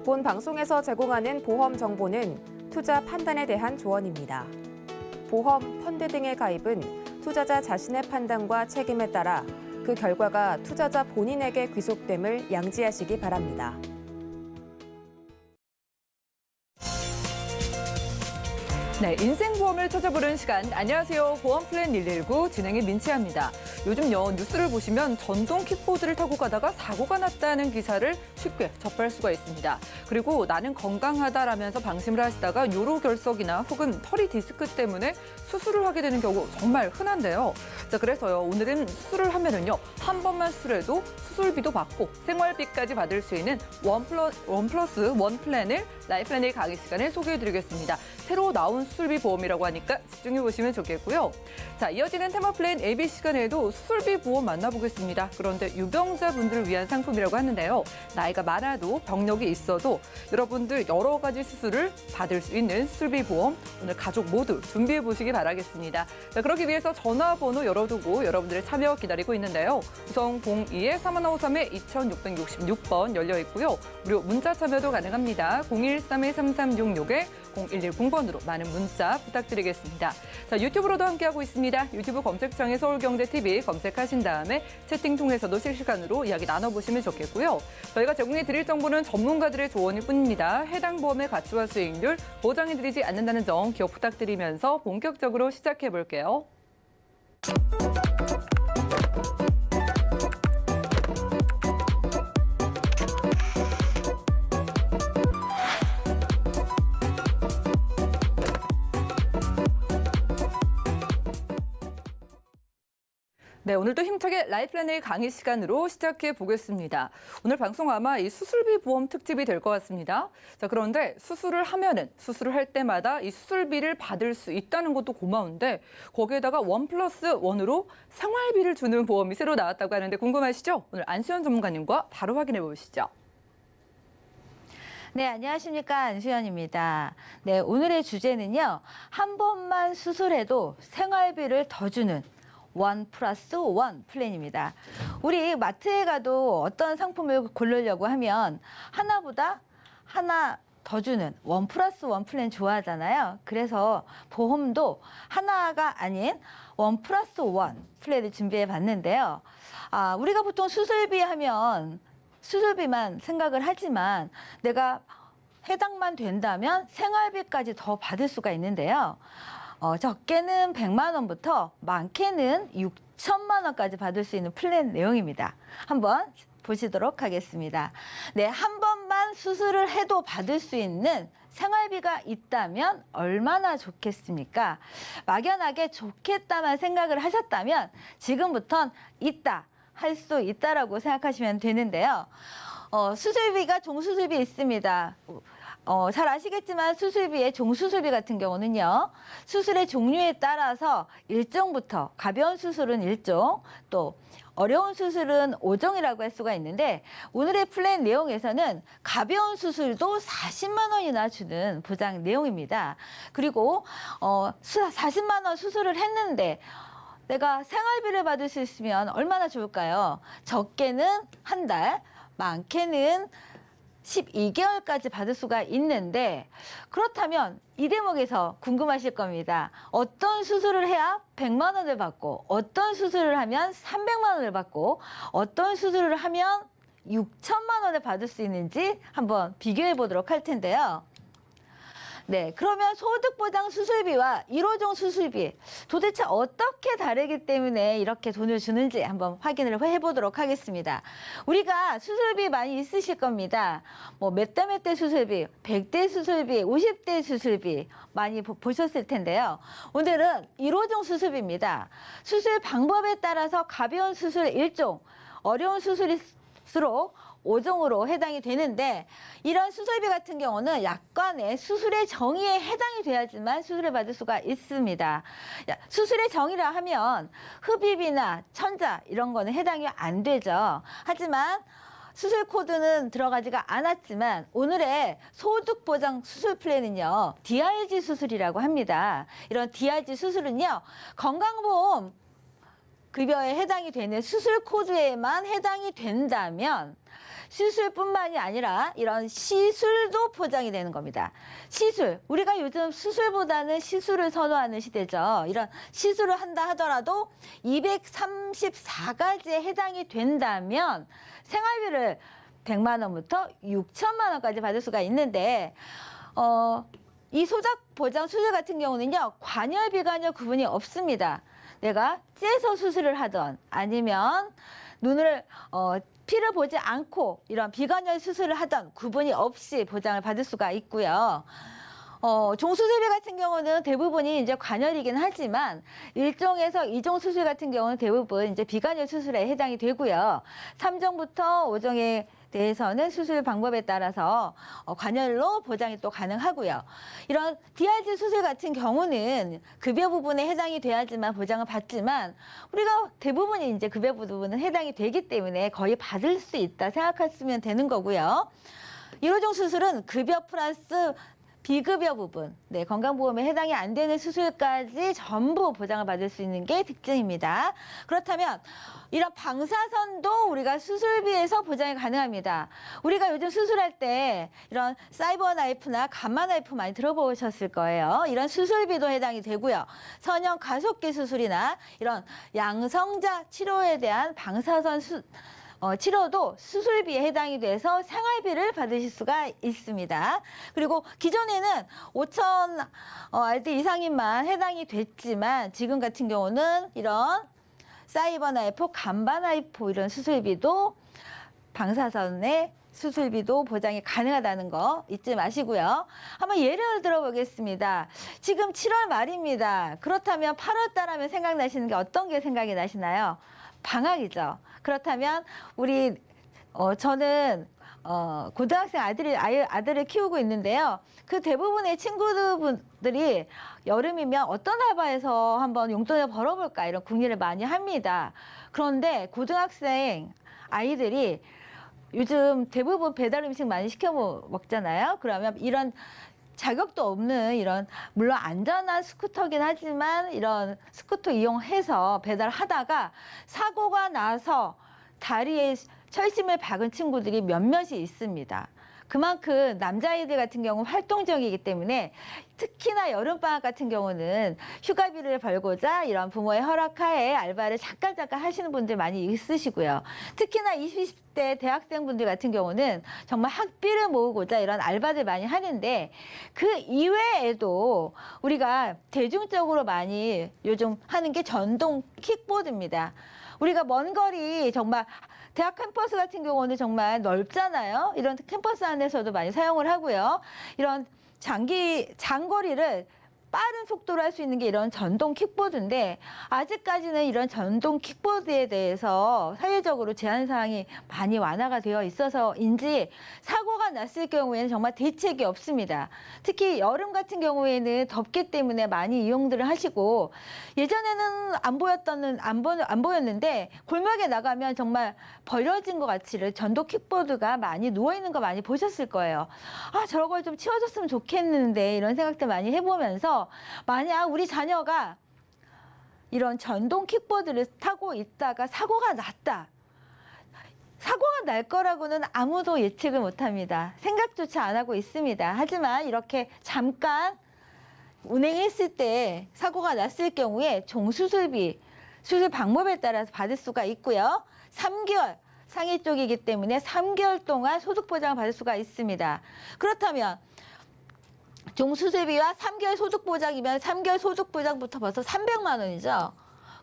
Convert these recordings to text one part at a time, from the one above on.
본 방송에서 제공하는 보험 정보는 투자 판단에 대한 조언입니다. 보험, 펀드 등의 가입은 투자자 자신의 판단과 책임에 따라 그 결과가 투자자 본인에게 귀속됨을 양지하시기 바랍니다. 네, 인생보험을 찾아보는 시간. 안녕하세요. 보험플랜 119 진행의 민채아입니다. 요즘요, 뉴스를 보시면 전동 킥보드를 타고 가다가 사고가 났다는 기사를 쉽게 접할 수가 있습니다. 그리고 나는 건강하다라면서 방심을 하시다가 요로결석이나 혹은 허리 디스크 때문에 수술을 하게 되는 경우 정말 흔한데요. 자, 그래서요, 오늘은 수술을 하면은요, 한 번만 수술해도 수술비도 받고 생활비까지 받을 수 있는 원 플러스 원 플랜을 라이플랜의 강의 시간에 소개해드리겠습니다. 새로 나온 수술비 보험이라고 하니까 집중해 보시면 좋겠고요. 자, 이어지는 테마 플랜 AB 시간에도 수술비 보험 만나보겠습니다. 그런데 유병자분들을 위한 상품이라고 하는데요. 나이가 많아도 병력이 있어도 여러분들 여러 가지 수술을 받을 수 있는 수술비 보험 오늘 가족 모두 준비해 보시기 바라겠습니다. 자, 그러기 위해서 전화번호 열어두고 여러분들의 참여 기다리고 있는데요. 우선 02-3153-2666번 열려 있고요. 무료 문자 참여도 가능합니다. 013-3366에 0110번으로 많은 문자 부탁드리겠습니다. 자, 유튜브로도 함께하고 있습니다. 유튜브 검색창에 서울경제TV 검색하신 다음에 채팅 통해서도 실시간으로 이야기 나눠보시면 좋겠고요. 저희가 제공해드릴 정보는 전문가들의 조언일 뿐입니다. 해당 보험의 가치와 수익률 보장해드리지 않는다는 점 기억 부탁드리면서 본격적으로 시작해볼게요. 네, 오늘도 힘차게 라이플랜의 강의 시간으로 시작해 보겠습니다. 오늘 방송 아마 이 수술비 보험 특집이 될 것 같습니다. 자, 그런데 수술을 하면은 수술을 할 때마다 이 수술비를 받을 수 있다는 것도 고마운데 거기에다가 원 플러스 원으로 생활비를 주는 보험이 새로 나왔다고 하는데 궁금하시죠? 오늘 안수연 전문가님과 바로 확인해 보시죠. 네, 안녕하십니까. 안수연입니다. 네, 오늘의 주제는요. 한 번만 수술해도 생활비를 더 주는 원 플러스 원 플랜입니다. 우리 마트에 가도 어떤 상품을 고르려고 하면 하나보다 하나 더 주는 원 플러스 원 플랜 좋아하잖아요. 그래서 보험도 하나가 아닌 원 플러스 원 플랜을 준비해 봤는데요. 우리가 보통 수술비 하면 수술비만 생각을 하지만 내가 해당만 된다면 생활비까지 더 받을 수가 있는데요. 적게는 100만 원부터 많게는 6천만 원까지 받을 수 있는 플랜 내용입니다. 한번 보시도록 하겠습니다. 네, 한 번만 수술을 해도 받을 수 있는 생활비가 있다면 얼마나 좋겠습니까? 막연하게 좋겠다만 생각을 하셨다면 지금부턴 있다, 할 수 있다라고 생각하시면 되는데요. 수술비가 종수술비 있습니다. 잘 아시겠지만 수술비의 종수술비 같은 경우는요. 수술의 종류에 따라서 1종부터 가벼운 수술은 1종, 또 어려운 수술은 5종이라고 할 수가 있는데 오늘의 플랜 내용에서는 가벼운 수술도 40만 원이나 주는 보장 내용입니다. 그리고 40만 원 수술을 했는데 내가 생활비를 받을 수 있으면 얼마나 좋을까요? 적게는 한 달, 많게는 12개월까지 받을 수가 있는데 그렇다면 이 대목에서 궁금하실 겁니다. 어떤 수술을 해야 100만 원을 받고 어떤 수술을 하면 300만 원을 받고 어떤 수술을 하면 6천만 원을 받을 수 있는지 한번 비교해 보도록 할 텐데요. 네, 그러면 소득보장 수술비와 1호종 수술비 도대체 어떻게 다르기 때문에 이렇게 돈을 주는지 한번 확인을 해보도록 하겠습니다. 우리가 수술비 많이 있으실 겁니다. 뭐 몇 대 몇 대 수술비, 100대 수술비, 50대 수술비 많이 보셨을 텐데요. 오늘은 1호종 수술비입니다. 수술 방법에 따라서 가벼운 수술 1종, 어려운 수술일수록 5종으로 해당이 되는데 이런 수술비 같은 경우는 약관의 수술의 정의에 해당이 돼야지만 수술을 받을 수가 있습니다. 수술의 정의라 하면 흡입이나 천자 이런 거는 해당이 안 되죠. 하지만 수술 코드는 들어가지가 않았지만 오늘의 소득보장 수술 플랜은요. DRG 수술이라고 합니다. 이런 DRG 수술은요. 건강보험 급여에 해당이 되는 수술 코드에만 해당이 된다면 수술뿐만이 아니라 이런 시술도 보장이 되는 겁니다. 시술, 우리가 요즘 수술보다는 시술을 선호하는 시대죠. 이런 시술을 한다 하더라도 234가지에 해당이 된다면 생활비를 100만 원부터 6천만 원까지 받을 수가 있는데 이 소작 보장 수술 같은 경우는요, 관열 비관열 구분이 없습니다. 내가 째서 수술을 하던 아니면 눈을 피를 보지 않고 이런 비관열 수술을 하던 구분이 없이 보장을 받을 수가 있고요. 종수술비 같은 경우는 대부분이 이제 관열이긴 하지만 1종에서 2종 수술 같은 경우는 대부분 이제 비관열 수술에 해당이 되고요. 3종부터 5종에 대해서는 수술 방법에 따라서 관열로 보장이 또 가능하고요. 이런 DRG 수술 같은 경우는 급여 부분에 해당이 돼야지만 보장을 받지만 우리가 대부분이 이제 급여 부분은 해당이 되기 때문에 거의 받을 수 있다 생각하시면 되는 거고요. 1호종 수술은 급여 플러스 비급여 부분, 건강보험에 해당이 안 되는 수술까지 전부 보장을 받을 수 있는 게 특징입니다. 그렇다면 이런 방사선도 우리가 수술비에서 보장이 가능합니다. 우리가 요즘 수술할 때 이런 사이버 나이프나 감마 나이프 많이 들어보셨을 거예요. 이런 수술비도 해당이 되고요. 선형 가속기 수술이나 이런 양성자 치료에 대한 방사선 치료도 수술비에 해당이 돼서 생활비를 받으실 수가 있습니다. 그리고 기존에는 5천 RD 이상인만 해당이 됐지만 지금 같은 경우는 이런 사이버 나이프, 감마 나이프 이런 수술비도 방사선의 수술비도 보장이 가능하다는 거 잊지 마시고요. 한번 예를 들어보겠습니다. 지금 7월 말입니다. 그렇다면 8월 달 하면 생각나시는 게 어떤 게 생각이 나시나요? 방학이죠. 그렇다면 우리 저는 고등학생 아들을 키우고 있는데요. 그 대부분의 친구들이 여름이면 어떤 알바에서 한번 용돈을 벌어볼까 이런 궁리를 많이 합니다. 그런데 고등학생 아이들이 요즘 대부분 배달 음식 많이 시켜 먹잖아요. 그러면 이런 자격도 없는 이런 물론 안전한 스쿠터긴 하지만 이런 스쿠터 이용해서 배달하다가 사고가 나서 다리에 철심을 박은 친구들이 몇몇이 있습니다. 그만큼 남자아이들 같은 경우는 활동적이기 때문에 특히나 여름방학 같은 경우는 휴가비를 벌고자 이런 부모의 허락하에 알바를 잠깐 하시는 분들 많이 있으시고요. 특히나 20대 대학생분들 같은 경우는 정말 학비를 모으고자 이런 알바들 많이 하는데 그 이외에도 우리가 대중적으로 많이 요즘 하는 게 전동 킥보드입니다. 우리가 먼 거리 정말 대학 캠퍼스 같은 경우는 정말 넓잖아요. 이런 캠퍼스 안에서도 많이 사용을 하고요. 이런 장거리를 빠른 속도로 할 수 있는 게 이런 전동 킥보드인데 아직까지는 이런 전동 킥보드에 대해서 사회적으로 제한 사항이 많이 완화가 되어 있어서인지 사고가 났을 경우에는 정말 대책이 없습니다. 특히 여름 같은 경우에는 덥기 때문에 많이 이용들을 하시고 예전에는 안 보였는데 골목에 나가면 정말 버려진 것 같이 전동 킥보드가 많이 누워 있는 거 많이 보셨을 거예요. 아, 저런 걸 좀 치워줬으면 좋겠는데 이런 생각들 많이 해보면서 만약 우리 자녀가 이런 전동 킥보드를 타고 있다가 사고가 났다. 사고가 날 거라고는 아무도 예측을 못합니다. 생각조차 안 하고 있습니다. 하지만 이렇게 잠깐 운행했을 때 사고가 났을 경우에 종수술비, 수술 방법에 따라서 받을 수가 있고요. 3개월 상해 쪽이기 때문에 3개월 동안 소득 보장을 받을 수가 있습니다. 그렇다면 종수술비와 3개월 소득 보장이면 3개월 소득 보장부터 벌써 300만 원이죠.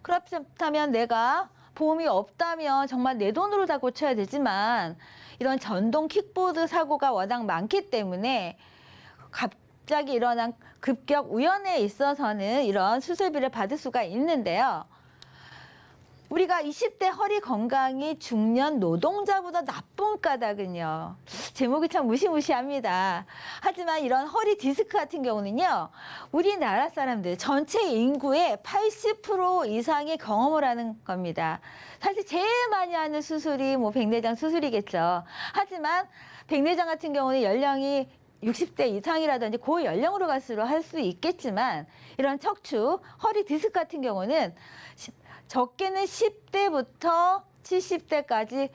그렇다면 내가 보험이 없다면 정말 내 돈으로 다 고쳐야 되지만 이런 전동 킥보드 사고가 워낙 많기 때문에 갑자기 일어난 급격 우연에 있어서는 이런 수술비를 받을 수가 있는데요. 우리가 20대 허리 건강이 중년 노동자보다 나쁜 까닭은요. 제목이 참 무시무시합니다. 하지만 이런 허리 디스크 같은 경우는요. 우리나라 사람들 전체 인구의 80% 이상이 경험을 하는 겁니다. 사실 제일 많이 하는 수술이 백내장 수술이겠죠. 하지만 백내장 같은 경우는 연령이 60대 이상이라든지 고연령으로 갈수록 할 수 있겠지만 이런 척추, 허리 디스크 같은 경우는 적게는 10대부터 70대까지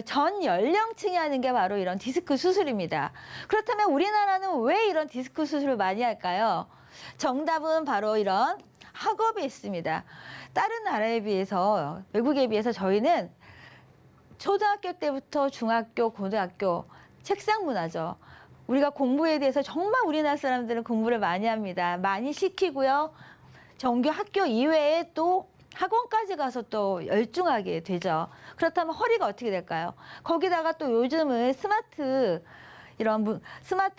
전 연령층이 하는 게 바로 이런 디스크 수술입니다. 그렇다면 우리나라는 왜 이런 디스크 수술을 많이 할까요? 정답은 바로 이런 학업이 있습니다. 다른 나라에 비해서, 외국에 비해서 저희는 초등학교 때부터 중학교, 고등학교 책상 문화죠. 우리가 공부에 대해서 정말 우리나라 사람들은 공부를 많이 합니다. 많이 시키고요. 정규 학교 이외에 또 학원까지 가서 또 열중하게 되죠. 그렇다면 허리가 어떻게 될까요? 거기다가 또 요즘은 스마트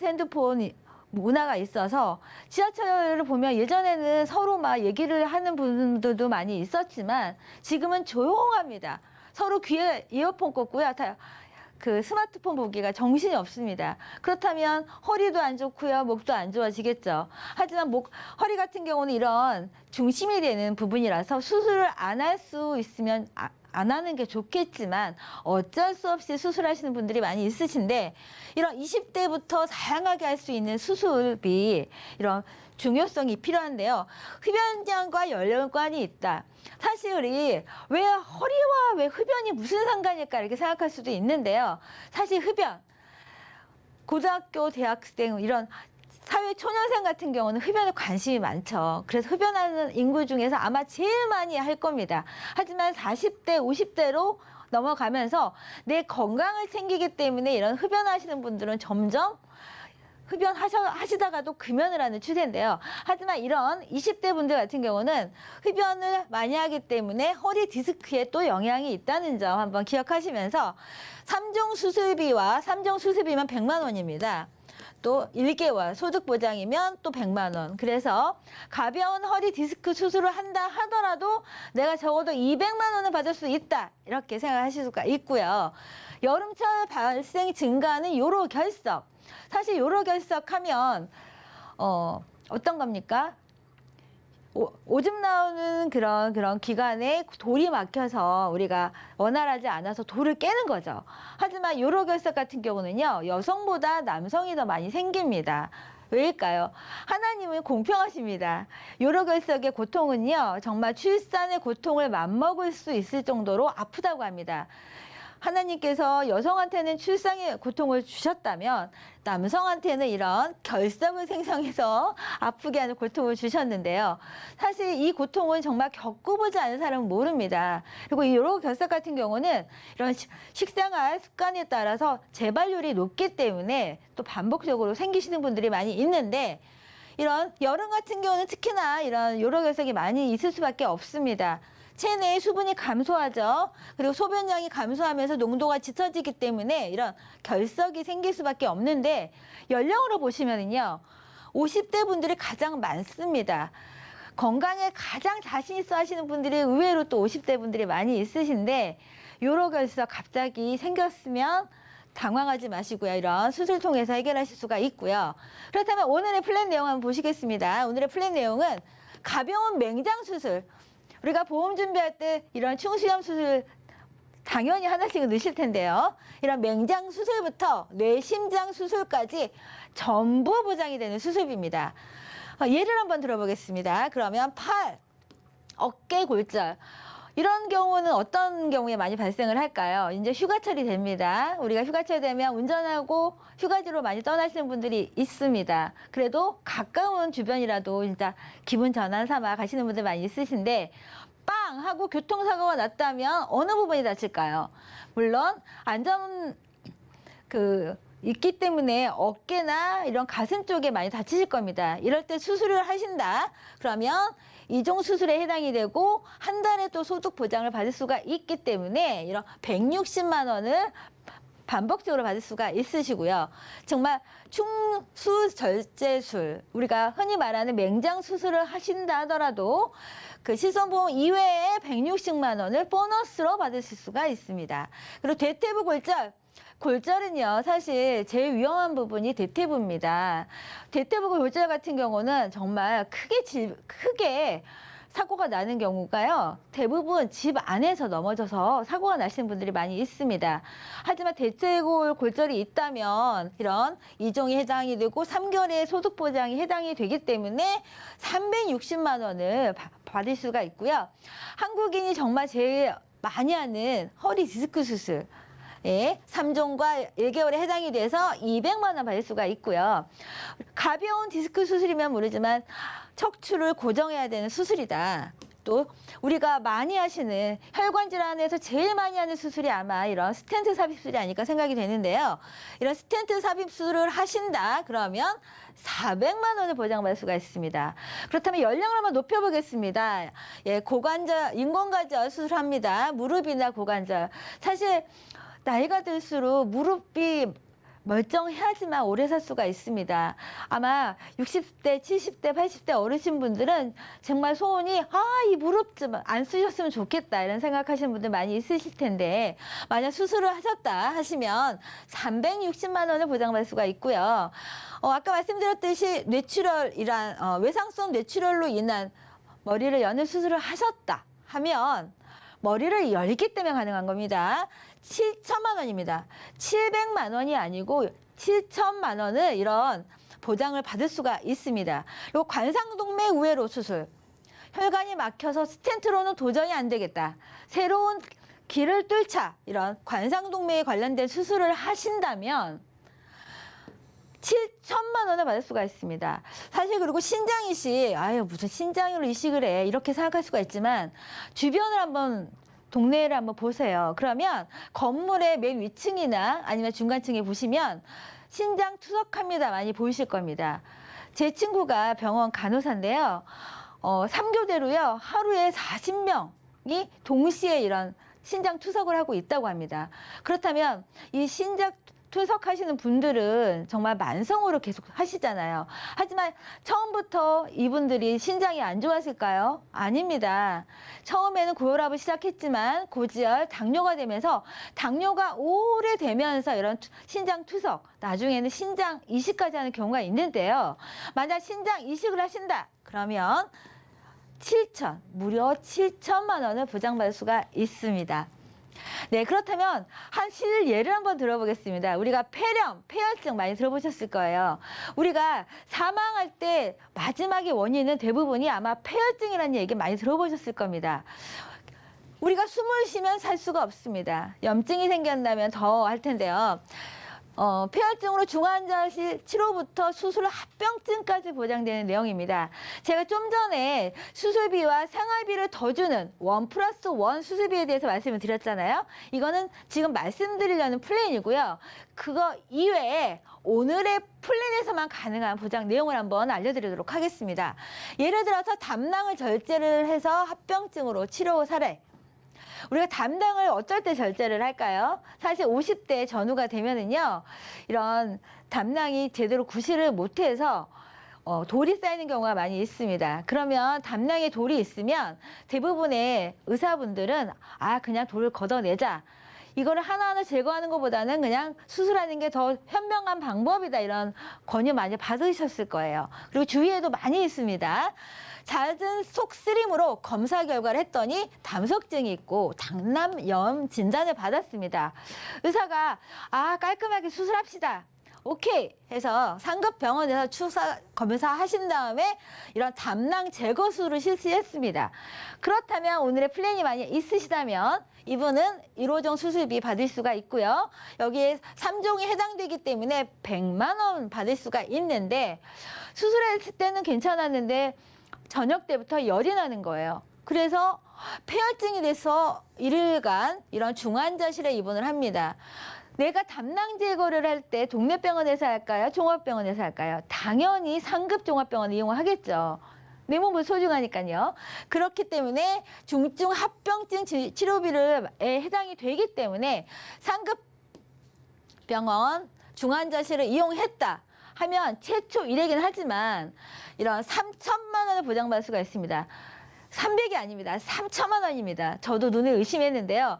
핸드폰 문화가 있어서 지하철을 보면 예전에는 서로 막 얘기를 하는 분들도 많이 있었지만 지금은 조용합니다. 서로 귀에 이어폰 꽂고요. 다 그 스마트폰 보기가 정신이 없습니다. 그렇다면 허리도 안 좋고요. 목도 안 좋아지겠죠. 하지만 허리 같은 경우는 이런 중심이 되는 부분이라서 수술을 안 할 수 있으면 안 하는 게 좋겠지만 어쩔 수 없이 수술하시는 분들이 많이 있으신데 이런 20대부터 다양하게 할 수 있는 수술비 이런 중요성이 필요한데요. 흡연량과 연령관이 있다. 사실 우리 왜 허리와 왜 흡연이 무슨 상관일까 이렇게 생각할 수도 있는데요. 사실 흡연, 고등학교, 대학생 이런 사회 초년생 같은 경우는 흡연에 관심이 많죠. 그래서 흡연하는 인구 중에서 아마 제일 많이 할 겁니다. 하지만 40대, 50대로 넘어가면서 내 건강을 챙기기 때문에 이런 흡연하시는 분들은 점점 흡연하시다가도 금연을 하는 추세인데요. 하지만 이런 20대 분들 같은 경우는 흡연을 많이 하기 때문에 허리 디스크에 또 영향이 있다는 점 한번 기억하시면서 3종 수술비와 3종 수술비만 100만 원입니다. 또 1개월 소득 보장이면 또 100만 원. 그래서 가벼운 허리 디스크 수술을 한다 하더라도 내가 적어도 200만 원을 받을 수 있다. 이렇게 생각하실 수가 있고요. 여름철 발생 증가는 요로 결석. 사실 요로 결석하면 어떤 겁니까? 오줌 나오는 그런 기관에 돌이 막혀서 우리가 원활하지 않아서 돌을 깨는 거죠. 하지만 요로 결석 같은 경우는요, 여성보다 남성이 더 많이 생깁니다. 왜일까요? 하나님은 공평하십니다. 요로 결석의 고통은요, 정말 출산의 고통을 맞먹을 수 있을 정도로 아프다고 합니다. 하나님께서 여성한테는 출산의 고통을 주셨다면 남성한테는 이런 결석을 생성해서 아프게 하는 고통을 주셨는데요. 사실 이 고통은 정말 겪어보지 않은 사람은 모릅니다. 그리고 이 요로 결석 같은 경우는 이런 식생활 습관에 따라서 재발률이 높기 때문에 또 반복적으로 생기시는 분들이 많이 있는데 이런 여름 같은 경우는 특히나 이런 요로 결석이 많이 있을 수밖에 없습니다. 체내의 수분이 감소하죠. 그리고 소변량이 감소하면서 농도가 짙어지기 때문에 이런 결석이 생길 수밖에 없는데 연령으로 보시면은요, 50대 분들이 가장 많습니다. 건강에 가장 자신 있어 하시는 분들이 의외로 또 50대 분들이 많이 있으신데 요로 결석 갑자기 생겼으면 당황하지 마시고요. 이런 수술 통해서 해결하실 수가 있고요. 그렇다면 오늘의 플랜 내용 한번 보시겠습니다. 오늘의 플랜 내용은 가벼운 맹장 수술. 우리가 보험 준비할 때 이런 충수염 수술 당연히 하나씩은 넣으실 텐데요. 이런 맹장 수술부터 뇌심장 수술까지 전부 보장이 되는 수술비입니다. 예를 한번 들어보겠습니다. 그러면 팔, 어깨 골절. 이런 경우는 어떤 경우에 많이 발생을 할까요? 이제 휴가철이 됩니다. 우리가 휴가철 되면 운전하고 휴가지로 많이 떠나시는 분들이 있습니다. 그래도 가까운 주변이라도 진짜 기분 전환 삼아 가시는 분들 많이 있으신데 빵 하고 교통사고가 났다면 어느 부분이 다칠까요? 물론 안전 있기 때문에 어깨나 이런 가슴 쪽에 많이 다치실 겁니다. 이럴 때 수술을 하신다. 그러면 이종 수술에 해당이 되고 한 달에 또 소득 보장을 받을 수가 있기 때문에 이런 160만 원을 반복적으로 받을 수가 있으시고요. 정말 충수절제술, 우리가 흔히 말하는 맹장 수술을 하신다 하더라도 그 실손보험 이외에 160만 원을 보너스로 받으실 수가 있습니다. 그리고 대퇴부 골절. 골절은요, 사실 제일 위험한 부분이 대퇴부입니다. 대퇴부 골절 같은 경우는 정말 크게 사고가 나는 경우가요, 대부분 집 안에서 넘어져서 사고가 나시는 분들이 많이 있습니다. 하지만 대퇴부 골절이 있다면 이런 이종이 해당이 되고 3개월의 소득 보장이 해당이 되기 때문에 360만 원을 받을 수가 있고요. 한국인이 정말 제일 많이 하는 허리 디스크 수술. 예, 3종과 1개월에 해당이 돼서 200만 원 받을 수가 있고요. 가벼운 디스크 수술이면 모르지만 척추를 고정해야 되는 수술이다. 또 우리가 많이 하시는 혈관 질환에서 제일 많이 하는 수술이 아마 이런 스텐트 삽입술이 아닐까 생각이 되는데요. 이런 스텐트 삽입술을 하신다 그러면 400만 원을 보장받을 수가 있습니다. 그렇다면 연령을 한번 높여보겠습니다. 예, 고관절, 인공관절 수술합니다. 무릎이나 고관절. 사실 나이가 들수록 무릎이 멀쩡해야지만 오래 살 수가 있습니다. 아마 60대, 70대, 80대 어르신분들은 정말 소원이 이 무릎 좀 안 쓰셨으면 좋겠다 이런 생각하시는 분들 많이 있으실 텐데 만약 수술을 하셨다 하시면 360만 원을 보장받을 수가 있고요. 아까 말씀드렸듯이 뇌출혈이란 외상성 뇌출혈로 인한 머리를 여는 수술을 하셨다 하면 머리를 열기 때문에 가능한 겁니다. 7천만 원입니다. 700만 원이 아니고 7천만 원을 이런 보장을 받을 수가 있습니다. 그리고 관상동맥 우회로 수술. 혈관이 막혀서 스텐트로는 도저히 안 되겠다. 새로운 길을 뚫자. 이런 관상동맥에 관련된 수술을 하신다면 7천만 원을 받을 수가 있습니다. 사실 그리고 신장 이식, 무슨 신장으로 이식을 해 이렇게 생각할 수가 있지만 주변을 한번 동네를 한번 보세요. 그러면 건물의 맨 위층이나 아니면 중간층에 보시면 신장 투석합니다. 많이 보이실 겁니다. 제 친구가 병원 간호사인데요. 3교대로요. 하루에 40명이 동시에 이런 신장 투석을 하고 있다고 합니다. 그렇다면 이 신장 투석하시는 분들은 정말 만성으로 계속 하시잖아요. 하지만 처음부터 이분들이 신장이 안 좋았을까요? 아닙니다. 처음에는 고혈압을 시작했지만 고지혈, 당뇨가 되면서 당뇨가 오래되면서 이런 신장 투석, 나중에는 신장 이식까지 하는 경우가 있는데요. 만약 신장 이식을 하신다 그러면 무려 7천만 원을 보장받을 수가 있습니다. 네, 그렇다면 한 실예를 한번 들어보겠습니다. 우리가 폐혈증 많이 들어보셨을 거예요. 우리가 사망할 때 마지막의 원인은 대부분이 아마 폐혈증이라는 얘기 많이 들어보셨을 겁니다. 우리가 숨을 쉬면 살 수가 없습니다. 염증이 생겼다면 더 할 텐데요. 폐혈증으로 중환자실 치료부터 수술 합병증까지 보장되는 내용입니다. 제가 좀 전에 수술비와 생활비를 더 주는 1+1 수술비에 대해서 말씀을 드렸잖아요. 이거는 지금 말씀드리려는 플랜이고요. 그거 이외에 오늘의 플랜에서만 가능한 보장 내용을 한번 알려드리도록 하겠습니다. 예를 들어서 담낭을 절제를 해서 합병증으로 치료 사례. 우리가 담낭을 어쩔 때 절제를 할까요? 사실 50대 전후가 되면은요, 이런 담낭이 제대로 구실을 못해서 돌이 쌓이는 경우가 많이 있습니다. 그러면 담낭에 돌이 있으면 대부분의 의사분들은 그냥 돌을 걷어내자. 이거를 하나하나 제거하는 것보다는 그냥 수술하는 게 더 현명한 방법이다. 이런 권유 많이 받으셨을 거예요. 그리고 주위에도 많이 있습니다. 잦은 속쓰림으로 검사 결과를 했더니 담석증이 있고 당남염 진단을 받았습니다. 의사가 깔끔하게 수술합시다. 오케이 해서 상급 병원에서 추사 검사하신 다음에 이런 담낭 제거 수술을 실시했습니다. 그렇다면 오늘의 플랜이 만약 있으시다면 이분은 1호종 수술비 받을 수가 있고요. 여기에 3종이 해당되기 때문에 100만 원 받을 수가 있는데 수술했을 때는 괜찮았는데 저녁 때부터 열이 나는 거예요. 그래서 폐혈증이 돼서 1일간 이런 중환자실에 입원을 합니다. 내가 담낭 제거를 할 때 동네 병원에서 할까요? 종합병원에서 할까요? 당연히 상급 종합병원을 이용하겠죠. 내 몸은 소중하니까요. 그렇기 때문에 중증 합병증 치료비를 해당이 되기 때문에 상급 병원 중환자실을 이용했다 하면 최초 1회긴 하지만 이런 3천만 원을 보장받을 수가 있습니다. 300이 아닙니다. 3천만 원입니다. 저도 눈에 의심했는데요.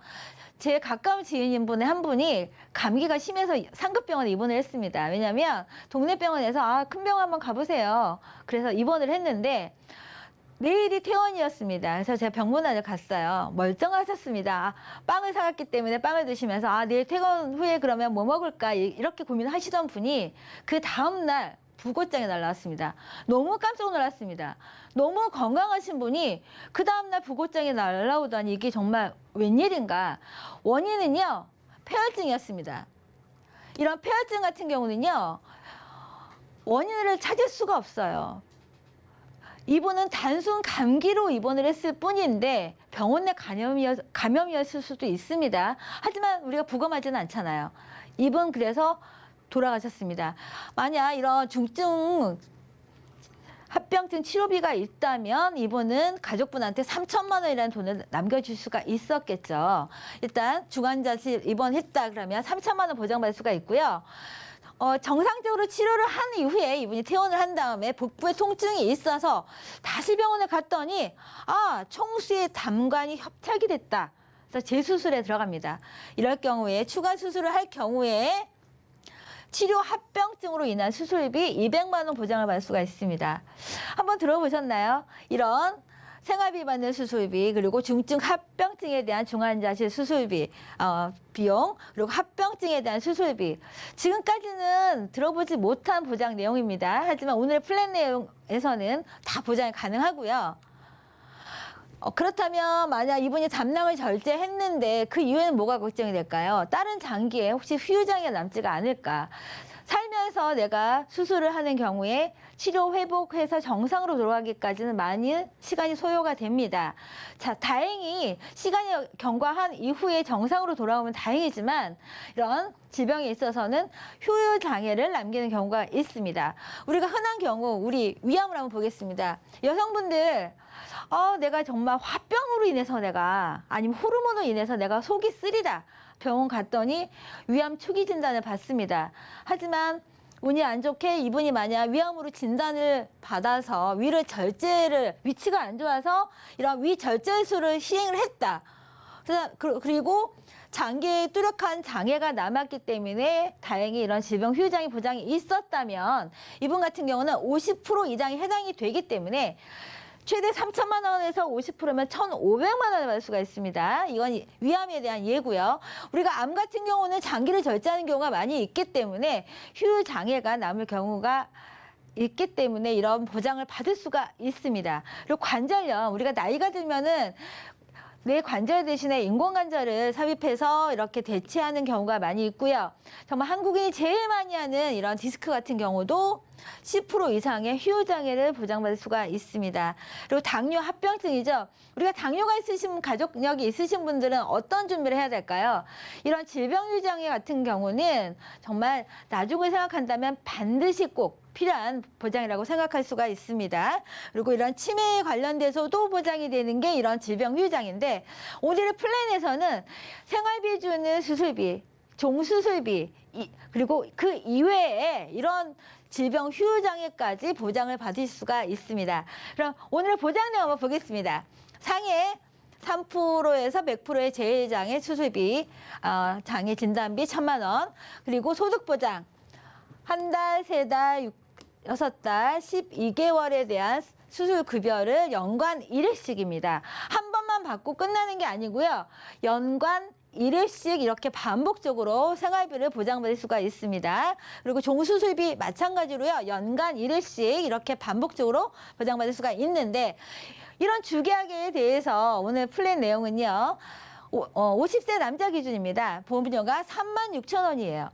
제 가까운 지인인 분의 한 분이 감기가 심해서 상급병원에 입원을 했습니다. 왜냐하면 동네 병원에서 큰 병원 한번 가보세요. 그래서 입원을 했는데 내일이 퇴원이었습니다. 그래서 제가 병문안을 갔어요. 멀쩡하셨습니다. 빵을 사갔기 때문에 빵을 드시면서 내일 퇴원 후에 그러면 뭐 먹을까 이렇게 고민하시던 분이 그 다음날 부고장이 날라왔습니다. 너무 깜짝 놀랐습니다. 너무 건강하신 분이 그 다음날 부고장이 날라오다니 이게 정말 웬일인가. 원인은요, 폐혈증이었습니다. 이런 폐혈증 같은 경우는요, 원인을 찾을 수가 없어요. 이분은 단순 감기로 입원을 했을 뿐인데 병원 내 감염이었을 수도 있습니다. 하지만 우리가 부검하지는 않잖아요. 이분 그래서 돌아가셨습니다. 만약 이런 중증 합병증 치료비가 있다면 이분은 가족분한테 3천만 원이라는 돈을 남겨줄 수가 있었겠죠. 일단 중환자실 입원했다 그러면 3천만 원 보장받을 수가 있고요. 정상적으로 치료를 한 이후에 이분이 퇴원을 한 다음에 복부에 통증이 있어서 다시 병원에 갔더니 총수의 담관이 협착이 됐다. 그래서 재수술에 들어갑니다. 이럴 경우에 추가 수술을 할 경우에 치료 합병증으로 인한 수술비 200만 원 보장을 받을 수가 있습니다. 한번 들어보셨나요? 이런 생활비 받는 수술비, 그리고 중증 합병증에 대한 중환자실 수술비, 비용, 그리고 합병증에 대한 수술비. 지금까지는 들어보지 못한 보장 내용입니다. 하지만 오늘 플랜 내용에서는 다 보장이 가능하고요. 그렇다면 만약 이분이 담낭을 절제했는데 그 이후에는 뭐가 걱정이 될까요? 다른 장기에 혹시 후유장애가 남지가 않을까? 살면서 내가 수술을 하는 경우에 치료 회복해서 정상으로 돌아가기까지는 많은 시간이 소요가 됩니다. 자, 다행히 시간이 경과한 이후에 정상으로 돌아오면 다행이지만 이런 질병에 있어서는 후유 장애를 남기는 경우가 있습니다. 우리가 흔한 경우 우리 위암을 한번 보겠습니다. 여성분들 내가 정말 화병으로 인해서 아니면 호르몬으로 인해서 내가 속이 쓰리다. 병원 갔더니 위암 초기 진단을 받습니다. 하지만 운이 안 좋게 이분이 만약 위암으로 진단을 받아서 위치가 안 좋아서 이런 위절제술을 시행을 했다. 그리고 장기에 뚜렷한 장애가 남았기 때문에 다행히 이런 질병 후유장애 보장이 있었다면 이분 같은 경우는 50% 이상이 해당이 되기 때문에 최대 3천만 원에서 50%면 1,500만 원을 받을 수가 있습니다. 이건 위암에 대한 예고요. 우리가 암 같은 경우는 장기를 절제하는 경우가 많이 있기 때문에 후유장애가 남을 경우가 있기 때문에 이런 보장을 받을 수가 있습니다. 그리고 관절염, 우리가 나이가 들면은 뇌 관절 대신에 인공관절을 삽입해서 이렇게 대체하는 경우가 많이 있고요. 정말 한국인이 제일 많이 하는 이런 디스크 같은 경우도 10% 이상의 후유장애를 보장받을 수가 있습니다. 그리고 당뇨 합병증이죠. 우리가 당뇨가 있으신 가족력이 있으신 분들은 어떤 준비를 해야 될까요? 이런 질병 후유장애 같은 경우는 정말 나중을 생각한다면 반드시 꼭 필요한 보장이라고 생각할 수가 있습니다. 그리고 이런 치매에 관련돼서도 보장이 되는 게 이런 질병 후유장애인데 오늘의 플랜에서는 생활비 주는 수술비, 종수술비, 그리고 그 이외에 이런 질병 후유장애까지 보장을 받을 수가 있습니다. 그럼 오늘의 보장 내용 한번 보겠습니다. 상해 3%에서 100%의 재해장애 수술비, 장애 진단비 1,000만 원, 그리고 소득보장 한 달, 3달, 6달, 12개월에 대한 수술급여를 연간 1회씩입니다. 한 번만 받고 끝나는 게 아니고요. 연간 1회씩 이렇게 반복적으로 생활비를 보장받을 수가 있습니다. 그리고 종수술비 마찬가지로요. 연간 1회씩 이렇게 반복적으로 보장받을 수가 있는데 이런 주계약에 대해서 오늘 플랜 내용은요. 50세 남자 기준입니다. 보험료가 36,000원이에요.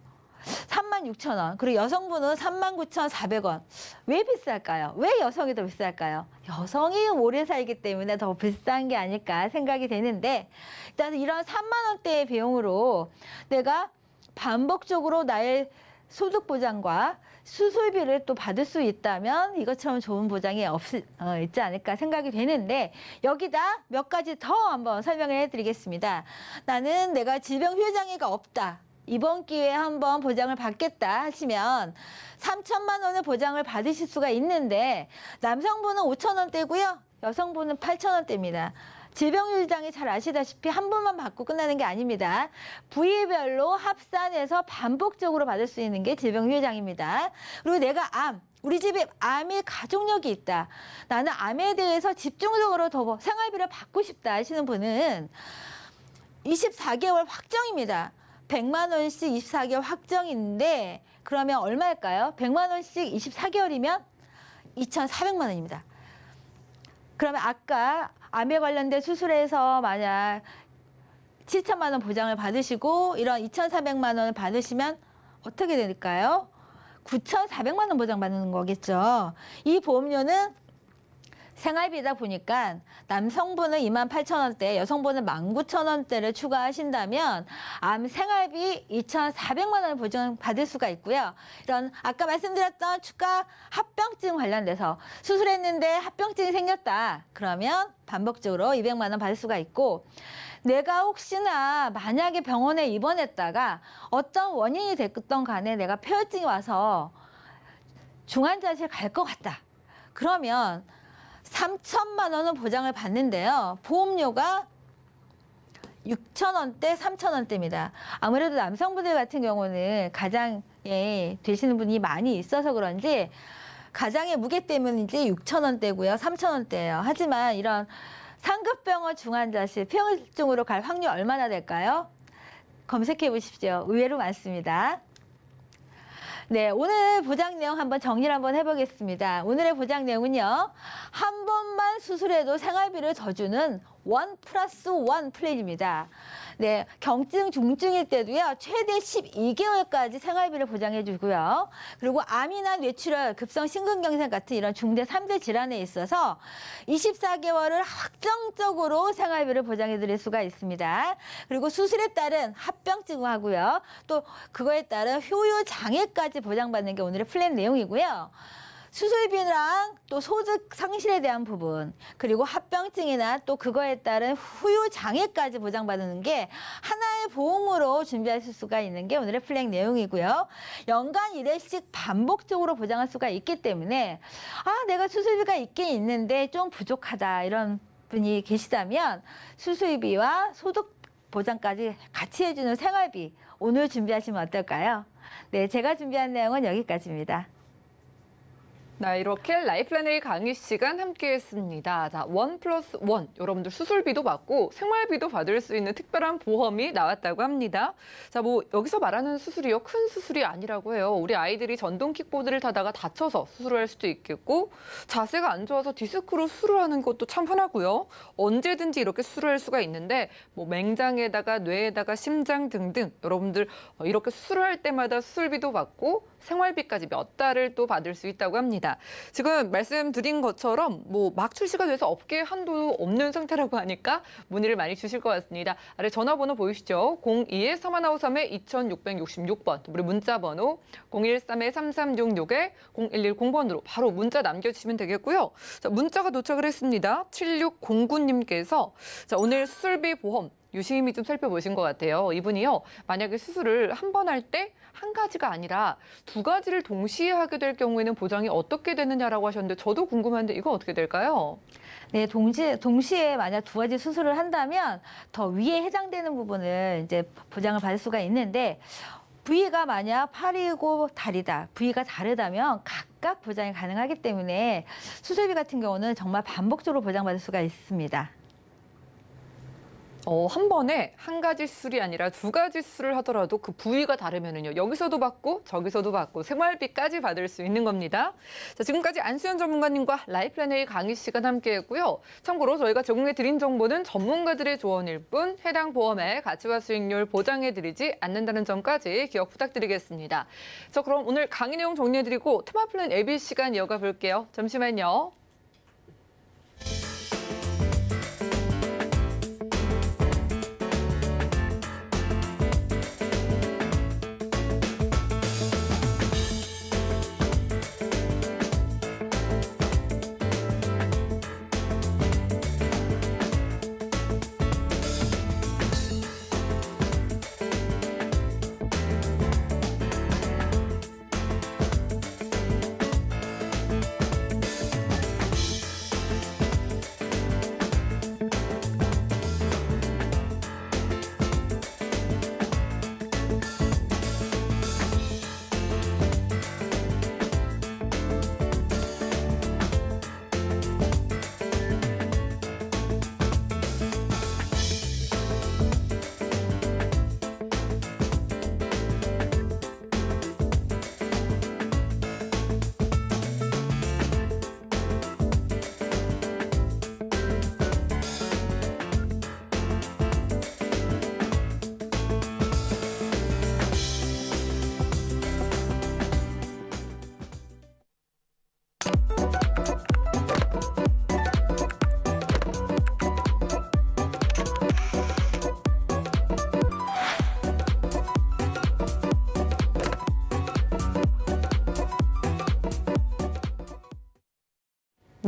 36,000원. 그리고 여성분은 39,400원. 왜 비쌀까요? 왜 여성이 더 비쌀까요? 여성이 오래 살기 때문에 더 비싼 게 아닐까 생각이 되는데 일단 이런 3만 원대의 비용으로 내가 반복적으로 나의 소득 보장과 수술비를 또 받을 수 있다면 이것처럼 좋은 보장이 있지 않을까 생각이 되는데 여기다 몇 가지 더 한번 설명을 해드리겠습니다. 나는 내가 질병 후유장애가 없다. 이번 기회에 한번 보장을 받겠다 하시면 3천만 원의 보장을 받으실 수가 있는데 남성분은 5,000원대고요. 여성분은 8,000원대입니다. 질병유장애 잘 아시다시피 한 번만 받고 끝나는 게 아닙니다. 부위별로 합산해서 반복적으로 받을 수 있는 게 질병유장입니다. 그리고 내가 우리 집에 암의 가족력이 있다. 나는 암에 대해서 집중적으로 더 생활비를 받고 싶다 하시는 분은 24개월 확정입니다. 100만 원씩 24개월 확정인데 그러면 얼마일까요? 100만 원씩 24개월이면 2,400만 원입니다. 그러면 아까 암에 관련된 수술에서 만약 7천만 원 보장을 받으시고 이런 2,400만 원을 받으시면 어떻게 될까요? 9,400만 원 보장받는 거겠죠. 이 보험료는 생활비다 보니까 남성분은 28,000원대, 여성분은 19,000원대를 추가하신다면 암 생활비 2,400만 원을 보장받을 수가 있고요. 이런 아까 말씀드렸던 추가 합병증 관련돼서 수술했는데 합병증이 생겼다. 그러면 반복적으로 200만 원 받을 수가 있고 내가 혹시나 만약에 병원에 입원했다가 어떤 원인이 됐든 간에 내가 폐혈증이 와서 중환자실 갈 것 같다. 그러면 3천만 원은 보장을 받는데요. 보험료가 6,000원대, 3,000원대입니다. 아무래도 남성분들 같은 경우는 가장에 되시는 분이 많이 있어서 그런지 가장의 무게 때문인지 6,000원대고요. 3,000원대예요. 하지만 이런 상급병원 중환자실 폐혈증으로 갈 확률 얼마나 될까요? 검색해 보십시오. 의외로 많습니다. 네, 오늘 보장 내용 한번 정리를 한번 해보겠습니다. 오늘의 보장 내용은요. 한 번만 수술해도 생활비를 더 주는 1+1 플랜입니다. 네, 경증, 중증일 때도요. 최대 12개월까지 생활비를 보장해 주고요. 그리고 암이나 뇌출혈, 급성 심근경색 같은 이런 중대 3대 질환에 있어서 24개월을 확정적으로 생활비를 보장해 드릴 수가 있습니다. 그리고 수술에 따른 합병증하고요. 또 그거에 따른 효요 장애까지 보장받는 게 오늘의 플랜 내용이고요. 수술비랑 또 소득 상실에 대한 부분 그리고 합병증이나 또 그거에 따른 후유 장애까지 보장받는 게 하나의 보험으로 준비하실 수가 있는 게 오늘의 플랜 내용이고요. 연간 1회씩 반복적으로 보장할 수가 있기 때문에 내가 수술비가 있긴 있는데 좀 부족하다 이런 분이 계시다면 수술비와 소득 보장까지 같이 해주는 생활비 오늘 준비하시면 어떨까요? 네, 제가 준비한 내용은 여기까지입니다. 네, 이렇게 라이플랜의 강의 시간 함께했습니다. 자, 1+1 여러분들 수술비도 받고 생활비도 받을 수 있는 특별한 보험이 나왔다고 합니다. 자, 뭐 여기서 말하는 수술이요, 큰 수술이 아니라고 해요. 우리 아이들이 전동 킥보드를 타다가 다쳐서 수술을 할 수도 있겠고 자세가 안 좋아서 디스크로 수술을 하는 것도 참 흔하고요. 언제든지 이렇게 수술을 할 수가 있는데 뭐 맹장에다가 뇌에다가 심장 등등 여러분들 이렇게 수술을 할 때마다 수술비도 받고 생활비까지 몇 달을 또 받을 수 있다고 합니다. 지금 말씀드린 것처럼 뭐 막 출시가 돼서 업계에 한도 없는 상태라고 하니까 문의를 많이 주실 것 같습니다. 아래 전화번호 보이시죠? 02-3153-2666번, 우리 문자번호 013-3366-0110번으로 바로 문자 남겨주시면 되겠고요. 자, 문자가 도착을 했습니다. 7609님께서 자, 오늘 수술비 보험 유심히 좀 살펴보신 것 같아요. 이분이요, 만약에 수술을 한 번 할 때 한 가지가 아니라 두 가지를 동시에 하게 될 경우에는 보장이 어떻게 되느냐라고 하셨는데 저도 궁금한데 이건 어떻게 될까요? 네, 동시에 만약 두 가지 수술을 한다면 더 위에 해당되는 부분을 이제 보장을 받을 수가 있는데 부위가 만약 팔이고 다리다, 부위가 다르다면 각각 보장이 가능하기 때문에 수술비 같은 경우는 정말 반복적으로 보장받을 수가 있습니다. 한 번에 한 가지 수술이 아니라 두 가지 수술을 하더라도 그 부위가 다르면은요, 여기서도 받고 저기서도 받고 생활비까지 받을 수 있는 겁니다. 자, 지금까지 안수연 전문가님과 라이플랜의 강의 시간 함께했고요. 참고로 저희가 제공해 드린 정보는 전문가들의 조언일 뿐 해당 보험의 가치와 수익률 보장해드리지 않는다는 점까지 기억 부탁드리겠습니다. 자, 그럼 오늘 강의 내용 정리해드리고 테마플랜 AB 시간 이어가 볼게요. 잠시만요.